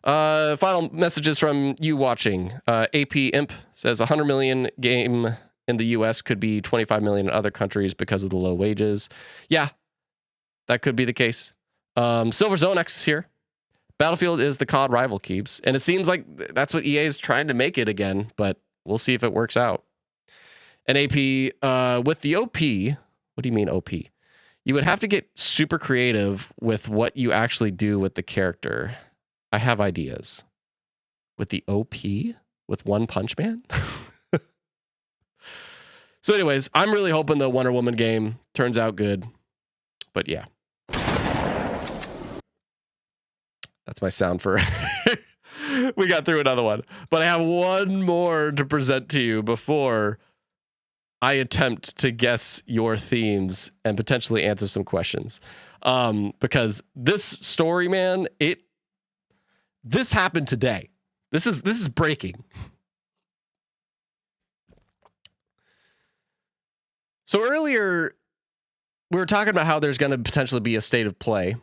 Final messages from you watching. AP Imp says 100 million game in the US could be 25 million in other countries because of the low wages. Yeah, that could be the case. Silver Zone X is here. Battlefield is the COD rival keeps, and it seems like that's what EA is trying to make it again, but we'll see if it works out. And AP, with the OP, what do you mean OP? You would have to get super creative with what you actually do with the character. I have ideas. With the OP? With One Punch Man? So anyways, I'm really hoping the Wonder Woman game turns out good. But yeah. That's my sound for we got through another one. But I have one more to present to you before I attempt to guess your themes and potentially answer some questions. Because this story, man, this happened today. This is breaking. So earlier, we were talking about how there's going to potentially be a state of play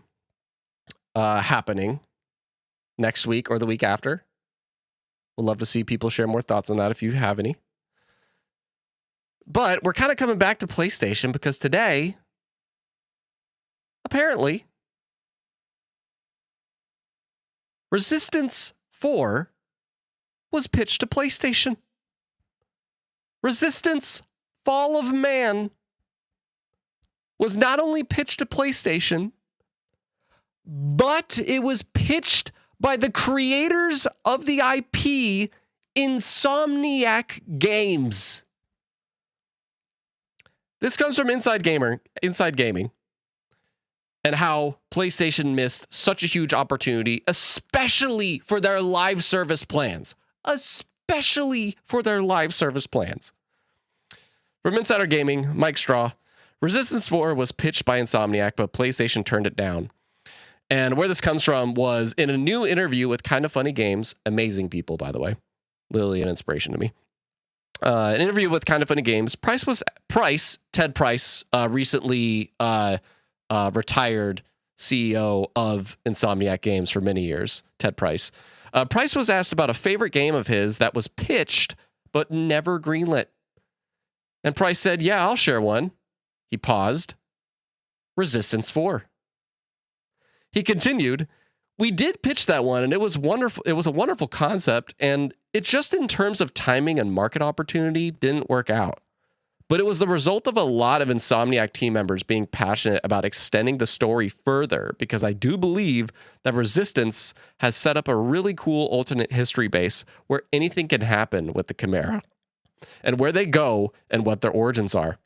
happening next week or the week after. We'd love to see people share more thoughts on that if you have any. But we're kind of coming back to PlayStation because today, apparently, Resistance 4 was pitched to PlayStation. Resistance Fall of Man was not only pitched to PlayStation, but it was pitched by the creators of the IP, Insomniac Games. This comes from Inside Gaming, and how PlayStation missed such a huge opportunity, especially for their live service plans. From Insider Gaming, Mike Straw, Resistance 4 was pitched by Insomniac, but PlayStation turned it down. And where this comes from was in a new interview with Kinda Funny Games, amazing people, by the way, literally an inspiration to me. An interview with Kinda Funny Games. Ted Price, recently retired CEO of Insomniac Games for many years. Ted Price. Price was asked about a favorite game of his that was pitched but never greenlit. And Price said, "Yeah, I'll share one." He paused. Resistance 4. He continued, "We did pitch that one, and it was wonderful. It was a wonderful concept, and it just in terms of timing and market opportunity didn't work out. But it was the result of a lot of Insomniac team members being passionate about extending the story further, because I do believe that Resistance has set up a really cool alternate history base where anything can happen with the Chimera, and where they go and what their origins are."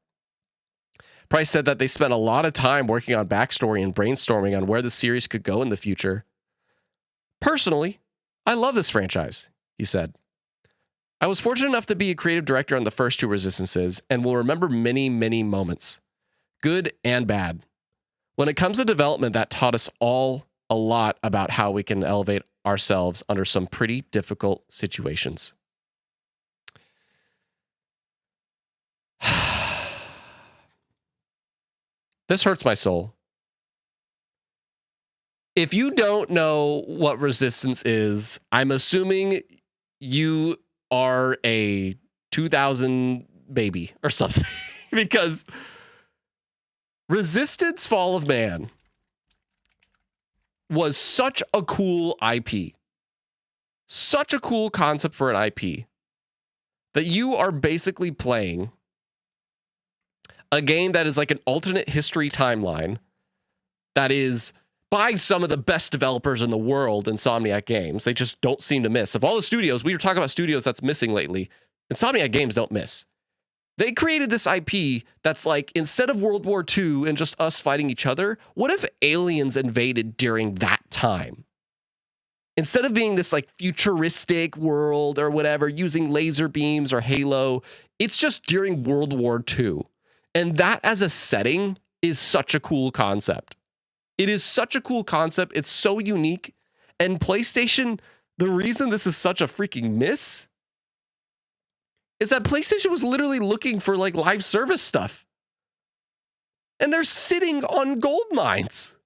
Price said that they spent a lot of time working on backstory and brainstorming on where the series could go in the future. "Personally, I love this franchise," he said. "I was fortunate enough to be a creative director on the first two Resistances and will remember many, many moments, good and bad. When it comes to development, that taught us all a lot about how we can elevate ourselves under some pretty difficult situations." This hurts my soul. If you don't know what Resistance is, I'm assuming you are a 2000 baby or something. Because Resistance Fall of Man was such a cool IP. Such a cool concept for an IP that you are basically playing a game that is like an alternate history timeline that is by some of the best developers in the world, Insomniac Games. They just don't seem to miss. Of all the studios, we were talking about studios that's missing lately, Insomniac Games don't miss. They created this IP that's like, instead of World War II and just us fighting each other, what if aliens invaded during that time? Instead of being this like futuristic world or whatever, using laser beams or Halo, it's just during World War II. And that as a setting is such a cool concept. It is such a cool concept. It's so unique. And PlayStation, the reason this is such a freaking miss is that PlayStation was literally looking for like live service stuff. And they're sitting on gold mines.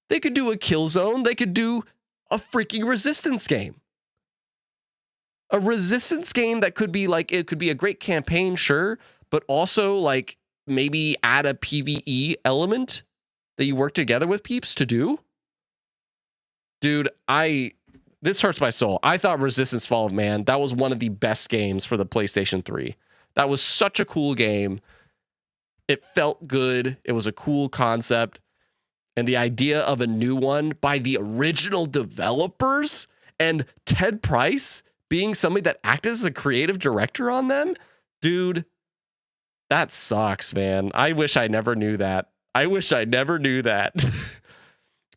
They could do a Killzone. They could do a freaking Resistance game. A Resistance game that could be like, it could be a great campaign, sure, but also like maybe add a PvE element that you work together with peeps to do. Dude, this hurts my soul. I thought Resistance Fall of Man, that was one of the best games for the PlayStation 3. That was such a cool game. It felt good. It was a cool concept. And the idea of a new one by the original developers and Ted Price being somebody that acted as a creative director on them, dude, that sucks, man. I wish I never knew that.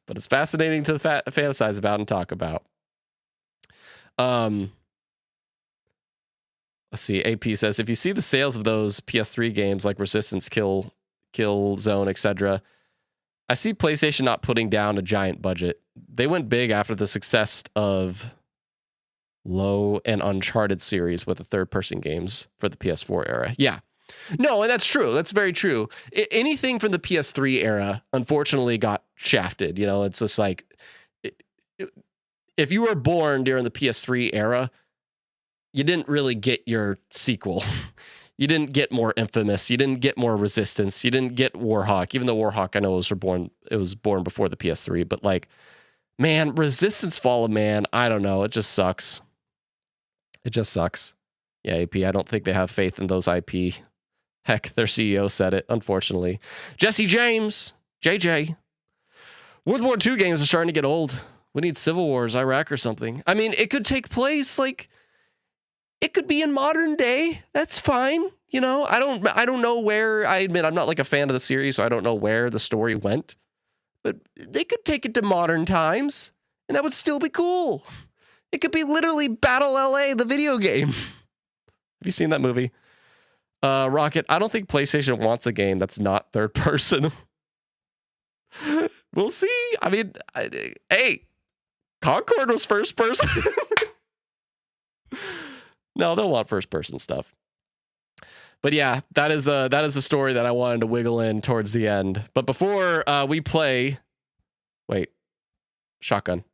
But it's fascinating to fantasize about and talk about. Let's see. AP says, if you see the sales of those PS3 games like Resistance, Kill Zone, etc., I see PlayStation not putting down a giant budget. They went big after the success of Low and Uncharted series with the third-person games for the PS4 era. Yeah. No, and that's true. That's very true. Anything from the PS3 era, unfortunately, got shafted. You know, it's just like, if you were born during the PS3 era, you didn't really get your sequel. You didn't get more Infamous. You didn't get more Resistance. You didn't get Warhawk, even though Warhawk, I know it was born before the PS3. But like, man, Resistance Fall of Man, I don't know. It just sucks. It just sucks. Yeah, AP, I don't think they have faith in those IP. Heck, their CEO said it, unfortunately. Jesse James, JJ. World War II games are starting to get old. We need Civil Wars, Iraq or something. I mean, it could take place, like, it could be in modern day. That's fine. You know, I don't know where, I admit I'm not like a fan of the series, so I don't know where the story went. But they could take it to modern times, and that would still be cool. It could be literally Battle LA, the video game. Have you seen that movie? Rocket, I don't think PlayStation wants a game that's not third person. We'll see. I mean, hey, Concord was first person. No, they'll want first person stuff. But yeah, that is a story that I wanted to wiggle in towards the end. But before we play, wait, shotgun.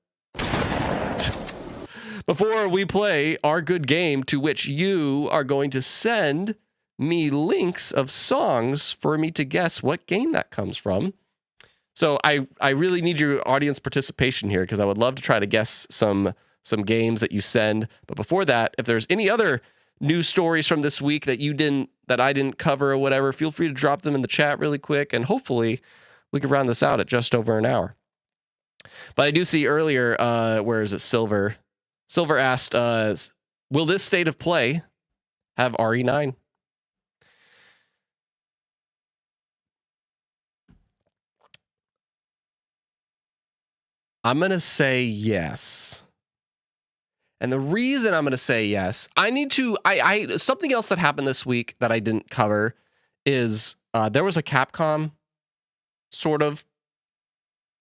Before we play our good game, to which you are going to send me links of songs for me to guess what game that comes from. So I really need your audience participation here, because I would love to try to guess some games that you send. But before that, if there's any other news stories from this week that I didn't cover or whatever, feel free to drop them in the chat really quick, and hopefully we can round this out at just over an hour. But I do see earlier, where is it? Silver asked, will this state of play have RE9? I'm going to say yes. And the reason I'm going to say yes, something else that happened this week that I didn't cover is there was a Capcom sort of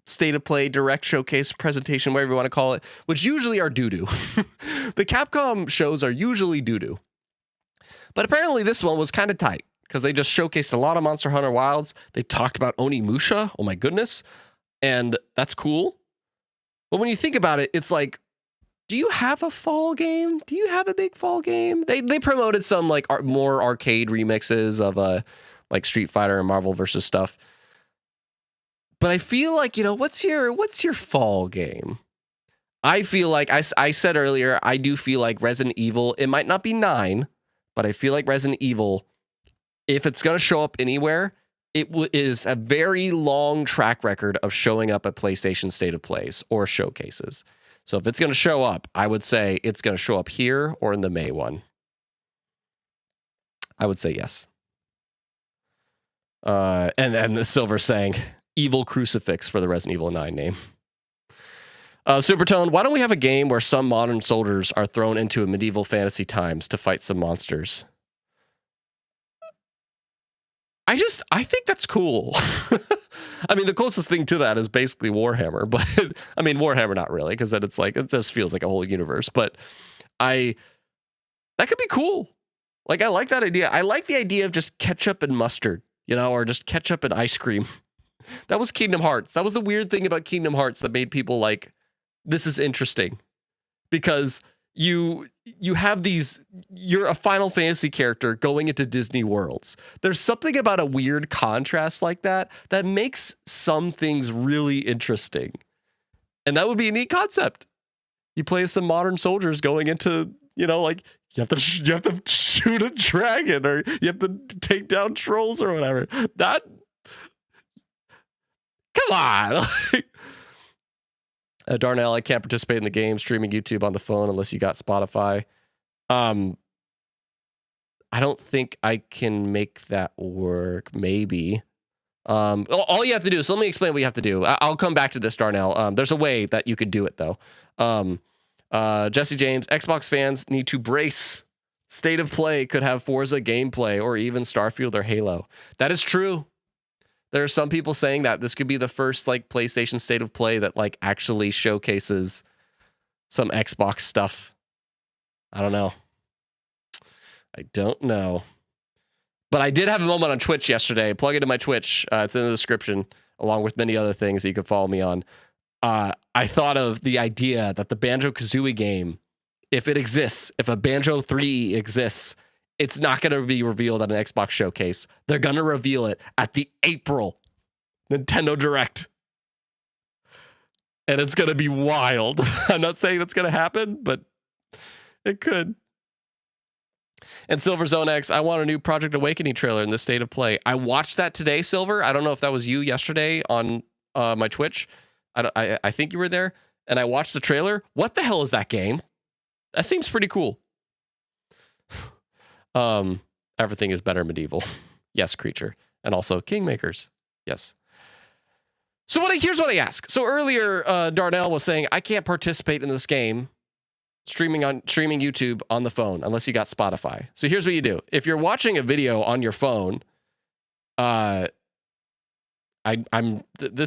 state of play, direct showcase, presentation, whatever you want to call it, which usually are doo-doo. The Capcom shows are usually doo-doo. But apparently this one was kind of tight, because they just showcased a lot of Monster Hunter Wilds. They talked about Onimusha. Oh my goodness. And that's cool. But when you think about it, it's like, do you have a fall game? Do you have a big fall game? They promoted some like more arcade remixes of like Street Fighter and Marvel vs. stuff. But I feel like, you know, what's your fall game? I feel like I said earlier, I do feel like Resident Evil, it might not be 9, but I feel like Resident Evil, if it's going to show up anywhere, it is a very long track record of showing up at PlayStation State of Plays or showcases. So if it's going to show up, I would say it's going to show up here or in the May one. I would say yes. And the Silver saying, Evil Crucifix for the Resident Evil 9 name. Supertone, why don't we have a game where some modern soldiers are thrown into a medieval fantasy times to fight some monsters? I think that's cool. I mean, the closest thing to that is basically Warhammer, but I mean, Warhammer, not really, because then it's like, it just feels like a whole universe, but that could be cool. Like, I like that idea. I like the idea of just ketchup and mustard, you know, or just ketchup and ice cream. That was Kingdom Hearts. That was the weird thing about Kingdom Hearts that made people like, this is interesting, because you have you're a Final Fantasy character going into Disney worlds. There's something about a weird contrast like that makes some things really interesting. And that would be a neat concept. You play as some modern soldiers going into, like you have to shoot a dragon or you have to take down trolls or whatever. That, come on. Darnell, I can't participate in the game streaming YouTube on the phone unless you got Spotify. I don't think I can make that work. Maybe. All you have to do, so let me explain what you have to do. I'll come back to this, Darnell. There's a way that you could do it, though. Jesse James, Xbox fans need to brace. State of Play could have Forza gameplay or even Starfield or Halo. That is true. There are some people saying that this could be the first like PlayStation State of Play that like actually showcases some Xbox stuff. I don't know. But I did have a moment on Twitch yesterday. Plug into my Twitch. It's in the description, along with many other things that you can follow me on. I thought of the idea that the Banjo-Kazooie game, if it exists, if a Banjo 3 exists, it's not going to be revealed at an Xbox showcase. They're going to reveal it at the April Nintendo Direct. And it's going to be wild. I'm not saying that's going to happen, but it could. And Silver Zone X, I want a new Project Awakening trailer in the State of Play. I watched that today, Silver. I don't know if that was you yesterday on my Twitch. I think you were there. And I watched the trailer. What the hell is that game? That seems pretty cool. Everything is better medieval. Yes, creature. And also Kingmakers. Yes. So here's what I ask. So earlier, Darnell was saying, I can't participate in this game streaming YouTube on the phone unless you got Spotify. So here's what you do. If you're watching a video on your phone, this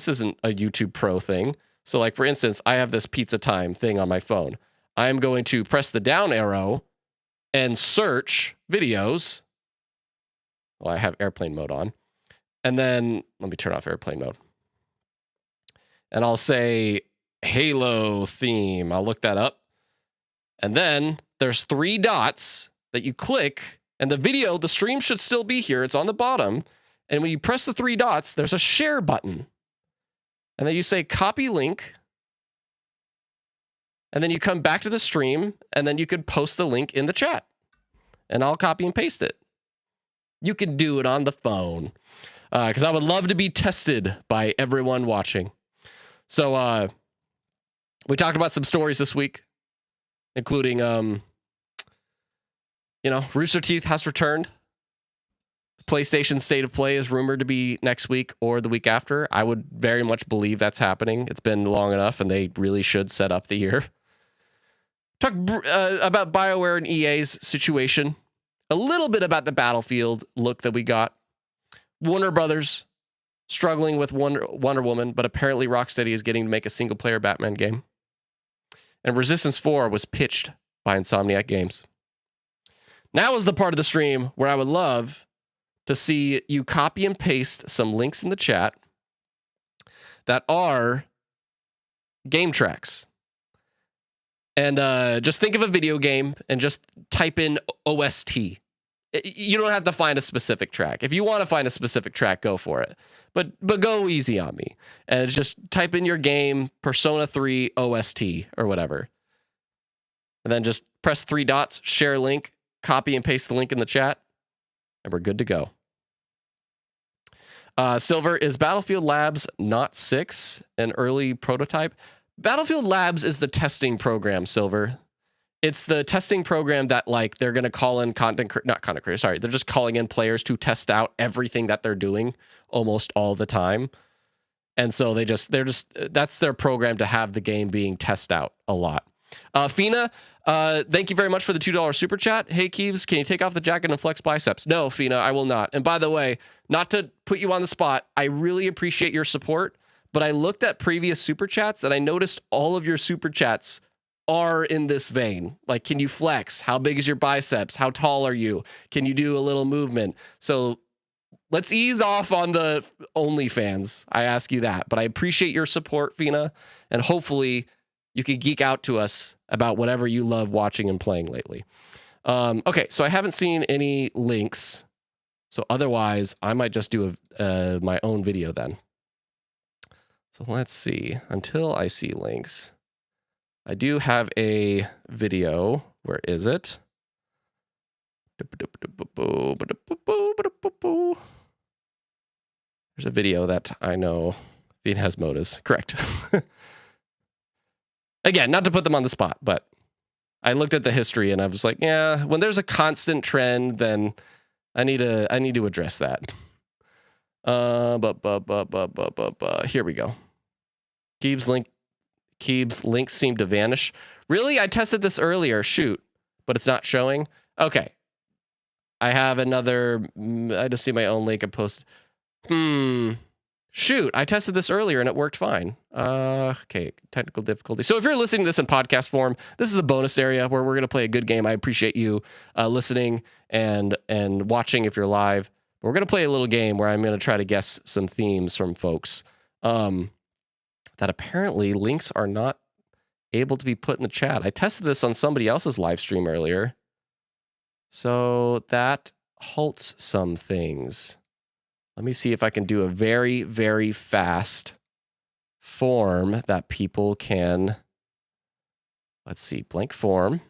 isn't a YouTube Pro thing. So like, for instance, I have this pizza time thing on my phone. I'm going to press the down arrow and search videos. Well, I have airplane mode on. And then let me turn off airplane mode. And I'll say Halo theme. I'll look that up. And then there's 3 dots that you click, and the stream should still be here. It's on the bottom. And when you press the 3 dots, there's a share button. And then you say copy link. And then you come back to the stream, and then you could post the link in the chat. And I'll copy and paste it. You can do it on the phone. Because I would love to be tested by everyone watching. So we talked about some stories this week, including, Rooster Teeth has returned. The PlayStation State of Play is rumored to be next week or the week after. I would very much believe that's happening. It's been long enough, and they really should set up the year. Talk about Bioware and EA's situation. A little bit about the Battlefield look that we got. Warner Brothers struggling with Wonder Woman, but apparently Rocksteady is getting to make a single-player Batman game. And Resistance 4 was pitched by Insomniac Games. Now is the part of the stream where I would love to see you copy and paste some links in the chat that are game tracks. And just think of a video game and just type in OST. You don't have to find a specific track. If you want to find a specific track, go for it. But go easy on me. And just type in your game, Persona 3 OST or whatever. And then just press 3 dots, share link, copy and paste the link in the chat, and we're good to go. Silver, is Battlefield Labs not 6 an early prototype? Battlefield Labs is the testing program, Silver. It's the testing program that like they're going to call in not content creators, sorry. They're just calling in players to test out everything that they're doing almost all the time. And so that's their program to have the game being tested out a lot. Fina, thank you very much for the $2 super chat. Hey, Keeves, can you take off the jacket and flex biceps? No, Fina, I will not. And by the way, not to put you on the spot, I really appreciate your support, but I looked at previous super chats and I noticed all of your super chats are in this vein. Like, can you flex? How big is your biceps? How tall are you? Can you do a little movement? So let's ease off on the OnlyFans. I ask you that, but I appreciate your support, Fina, and hopefully you can geek out to us about whatever you love watching and playing lately. Okay, so I haven't seen any links, so otherwise I might just do my own video then. So let's see. Until I see links, I do have a video. Where is it? There's a video that I know feed has motives. Correct. Again, not to put them on the spot, but I looked at the history and I was like, yeah, when there's a constant trend, then I need to address that. Here we go. Keeb's links seem to vanish. Really? I tested this earlier. Shoot. But it's not showing. Okay. I have another. I just see my own link and post. Shoot. I tested this earlier and it worked fine. Okay. Technical difficulty. So if you're listening to this in podcast form, this is the bonus area where we're going to play a good game. I appreciate you listening and watching if you're live. We're going to play a little game where I'm going to try to guess some themes from folks. That apparently links are not able to be put in the chat. I tested this on somebody else's live stream earlier. So that halts some things. Let me see if I can do a very, very fast form that people can. Let's see, blank form. I'm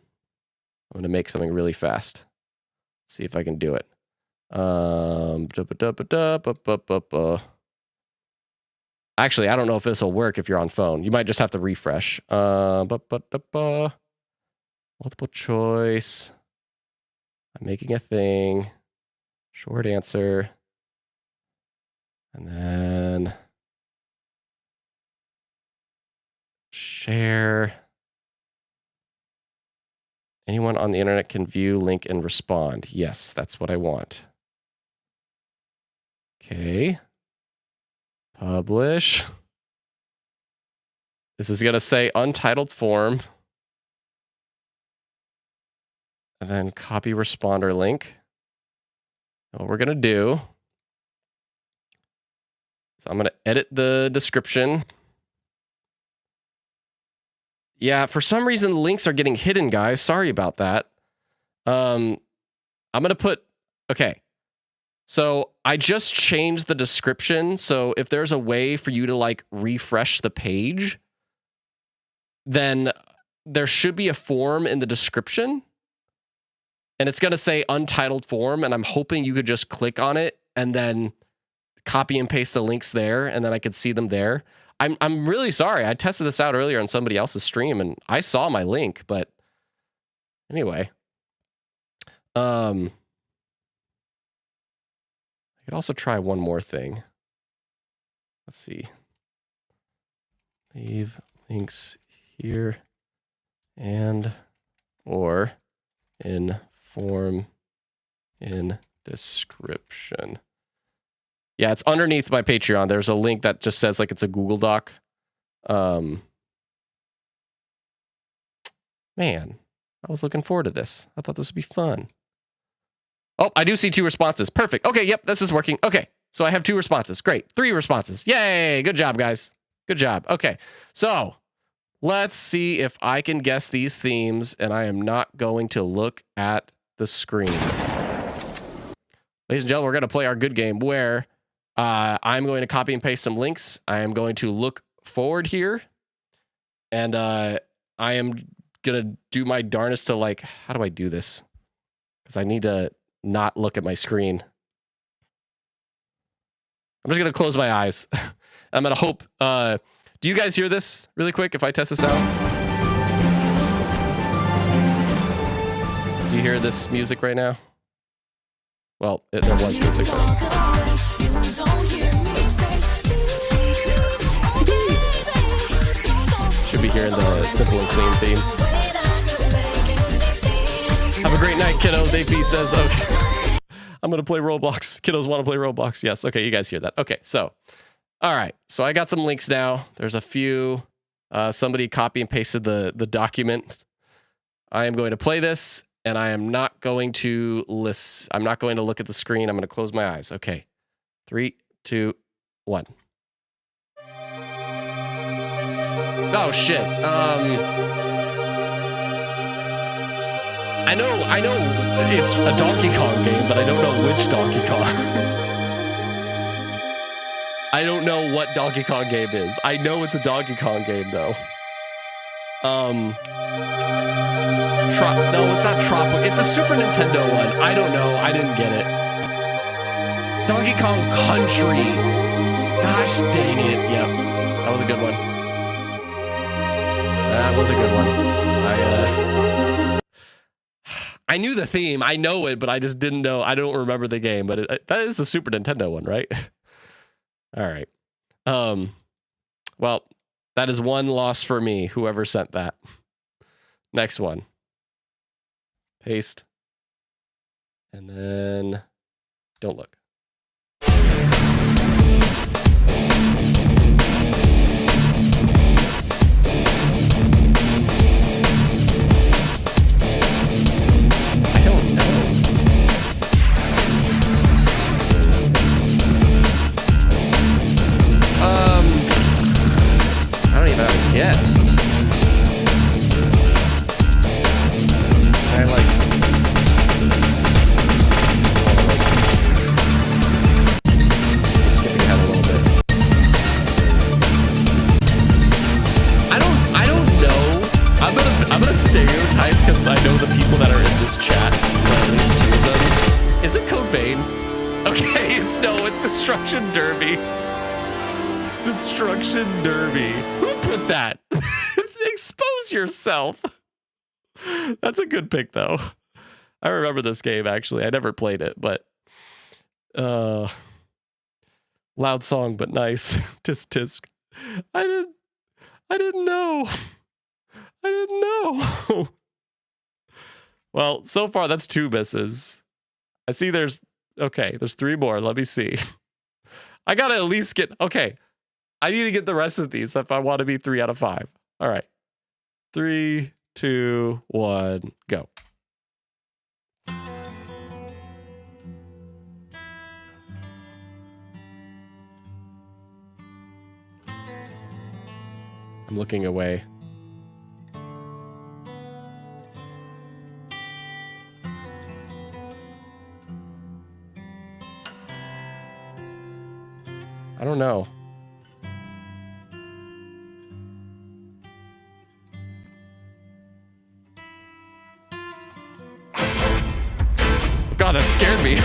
going to make something really fast. Let's see if I can do it. Actually, I don't know if this will work if you're on phone. You might just have to refresh. Multiple choice. I'm making a thing. Short answer. And then share. Anyone on the internet can view, link, and respond. Yes, that's what I want. Okay. Publish. This is going to say untitled form. And then copy responder link. And what we're going to do is I'm going to edit the description. Yeah, for some reason, the links are getting hidden, guys. Sorry about that. I'm going to put... Okay. So I just changed the description. So if there's a way for you to like refresh the page, then there should be a form in the description and it's going to say untitled form. And I'm hoping you could just click on it and then copy and paste the links there. And then I could see them there. I'm really sorry. I tested this out earlier on somebody else's stream and I saw my link, but anyway, I could also try one more thing. Let's see. Leave links here and or in form in description. Yeah, it's underneath my Patreon. There's a link that just says like it's a Google Doc. Man, I was looking forward to this. I thought this would be fun. Oh, I do see 2 responses. Perfect. Okay, yep, this is working. Okay, so I have 2 responses. Great. 3 responses. Yay, good job, guys. Good job. Okay, so let's see if I can guess these themes, and I am not going to look at the screen. Ladies and gentlemen, we're going to play our good game where I'm going to copy and paste some links. I am going to look forward here, and I am going to do my darnest to like, how do I do this? Because I need to not look at my screen. I'm just going to close my eyes. I'm going to hope. Do you guys hear this really quick if I test this out? Do you hear this music right now? Well, there was music. Should be hearing the simple and clean theme. Have a great night, kiddos. AP says, okay. I'm going to play Roblox. Kiddos want to play Roblox. Yes. Okay. You guys hear that. Okay. So, all right. So I got some links now. There's a few. Somebody copy and pasted the document. I am going to play this and I am not going to list. I'm not going to look at the screen. I'm going to close my eyes. Okay. 3, 2, 1. Oh shit. I know it's a Donkey Kong game, but I don't know which Donkey Kong. I don't know what Donkey Kong game is. I know it's a Donkey Kong game though. No, it's not Tropical. It's a Super Nintendo one. I don't know. I didn't get it. Donkey Kong Country. Gosh dang it. Yep. That was a good one. That was a good one. I knew the theme. I know it, but I just didn't know. I don't remember the game, but that is the Super Nintendo one, right? All right. Well, that is one loss for me, whoever sent that. Next one. Paste. And then don't look. I don't know. I don't even have a guess. I like just skipping ahead a little bit. I don't know. I'm gonna stereotype because I know the people that are in this chat, at least two of them. Is it Code Vein? Okay, it's Destruction Derby. Destruction Derby. Who put that? Expose yourself. That's a good pick though. I remember this game actually. I never played it, but loud song but nice. Tisk tisk. I didn't know. I didn't know. Well, so far that's 2 misses. I see there's 3 more. Let me see. I gotta at least get I need to get the rest of these if I want to be 3 out of 5. All right. 3, 2, 1, go. I'm looking away. I don't know. God, that scared me.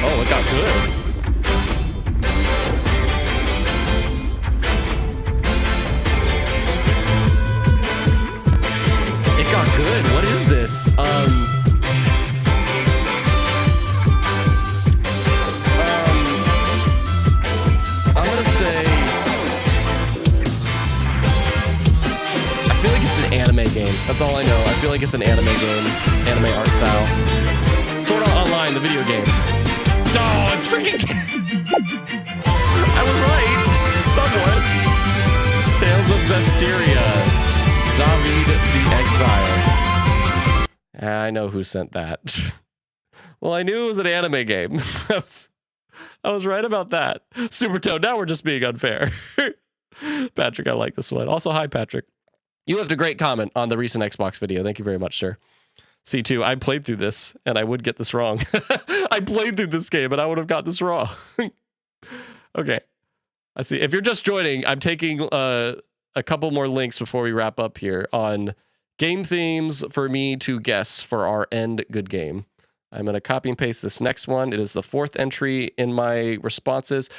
Oh, it got good. It got good. What is this? I'm gonna say I feel like it's an anime game. That's all I know. I feel like it's an anime game. Anime art style. Sword Art Online, the video game. No, it's freaking... I was right. Somewhat. Tales of Zestiria. Zavid the Exile. I know who sent that. Well, I knew it was an anime game. I was right about that. Super Toad, now we're just being unfair. Patrick, I like this one. Also, hi, Patrick. You left a great comment on the recent Xbox video. Thank you very much, sir. C2, I played through this, and I would get this wrong. I played through this game, and I would have got this wrong. Okay. I see. If you're just joining, I'm taking a couple more links before we wrap up here on game themes for me to guess for our end good game. I'm going to copy and paste this next one. It is the 4th entry in my responses.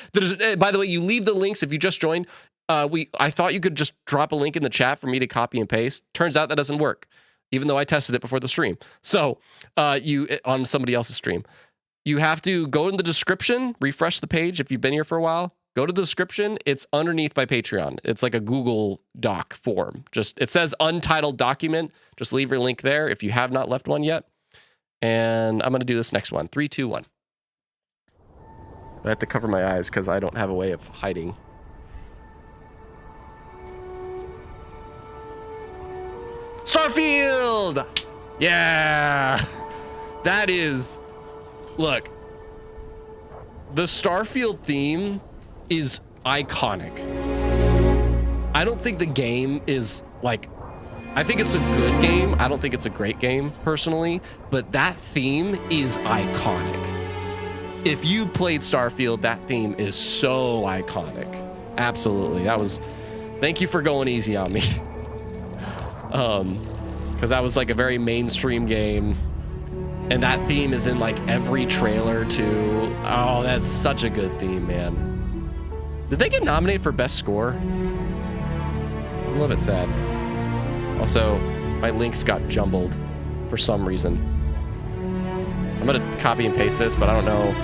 By the way, you leave the links if you just joined. I thought you could just drop a link in the chat for me to copy and paste. Turns out that doesn't work, even though I tested it before the stream. So on somebody else's stream, you have to go in the description, refresh the page if you've been here for a while. Go to the description. It's underneath my Patreon. It's like a Google Doc form. It says untitled document. Just leave your link there if you have not left one yet. And I'm going to do this next one. 3, 2, 1. I have to cover my eyes because I don't have a way of hiding. Starfield! Yeah! That is... Look. The Starfield theme is iconic. I don't think the game is, like... I think it's a good game. I don't think it's a great game, personally. But that theme is iconic. if you played Starfield, that theme is so iconic. Absolutely. Thank you for going easy on me. Because that was like a very mainstream game. And that theme is in like every trailer too. Oh, that's such a good theme, man. Did they get nominated for best score? I'm a little bit sad. Also, my links got jumbled for some reason. I'm gonna copy and paste this, but I don't know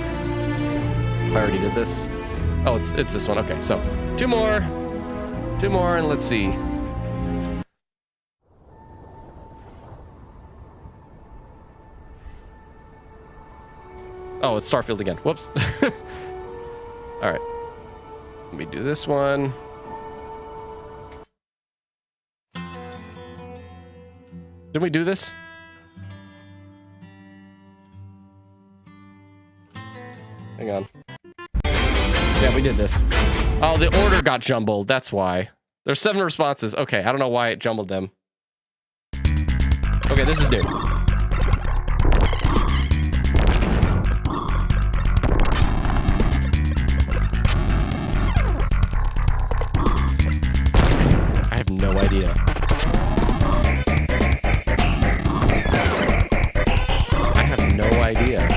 if I already did this. Oh, it's this one. Okay, so two more, and let's see. Oh, it's Starfield again. Whoops. All right. Let me do this one. Didn't we do this? Hang on. Yeah, we did this. Oh, the order got jumbled. That's why. There's 7 responses. Okay, I don't know why it jumbled them. Okay, this is new. I have no idea. I have no idea.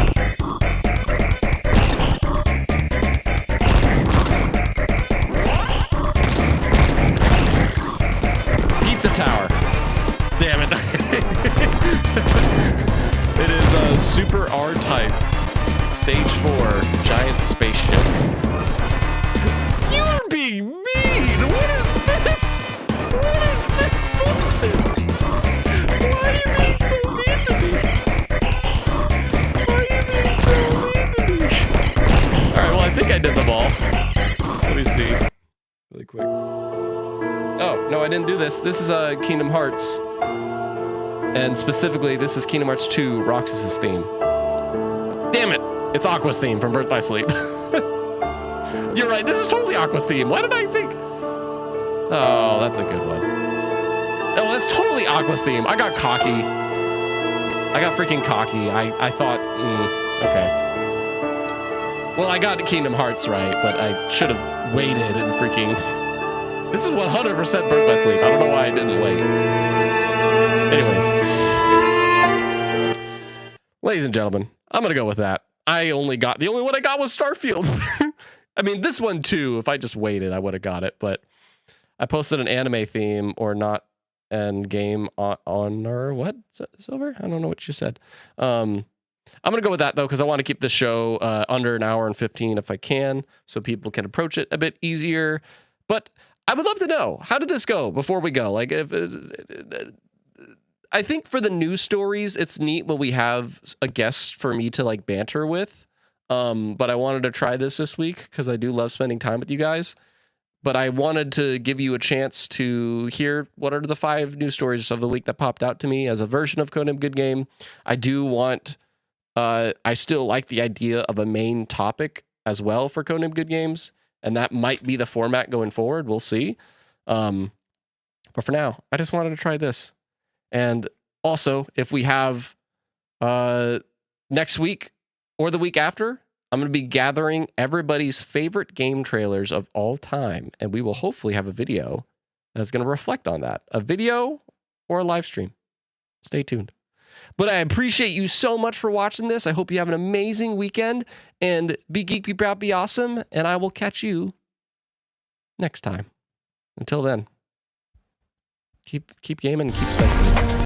Pizza Tower. Damn it. It is a super R-type. Stage 4. Giant spaceship. You're being mean! What is this? What is this bullshit? Why are you being so mean to me? Why are you being so mean to me? Alright, well I think I did them all. Let me see. Really quick. Oh, no, I didn't do this. This is Kingdom Hearts. And specifically, this is Kingdom Hearts 2, Roxas's theme. Damn it! It's Aqua's theme from Birth by Sleep. You're right, this is totally Aqua's theme. Why did I think? Oh, that's a good one. Oh, that's totally Aqua's theme. I got cocky. I got freaking cocky. I thought, okay. Well, I got Kingdom Hearts right, but I should have waited and freaking... This is 100% Birth by Sleep. I don't know why I didn't wait. Anyways. Ladies and gentlemen, I'm going to go with that. The only one I got was Starfield. I mean, this one too, if I just waited, I would have got it. But I posted an anime theme or not and game on or what? Silver? I don't know what you said. I'm going to go with that though, because I want to keep the show under an hour and 15 if I can, so people can approach it a bit easier. But I would love to know, how did this go before we go? Like, I think for the news stories, it's neat when we have a guest for me to like banter with. But I wanted to try this week because I do love spending time with you guys. But I wanted to give you a chance to hear what are the 5 news stories of the week that popped out to me as a version of Codename Good Game. I do want, I still like the idea of a main topic as well for Codename Good Games. And that might be the format going forward. We'll see. But for now, I just wanted to try this. And also, if we have next week or the week after, I'm going to be gathering everybody's favorite game trailers of all time. And we will hopefully have a video that's going to reflect on that. A video or a live stream. Stay tuned. But I appreciate you so much for watching this. I hope you have an amazing weekend. And be geek, be proud, be awesome. And I will catch you next time. Until then, keep gaming and keep spending.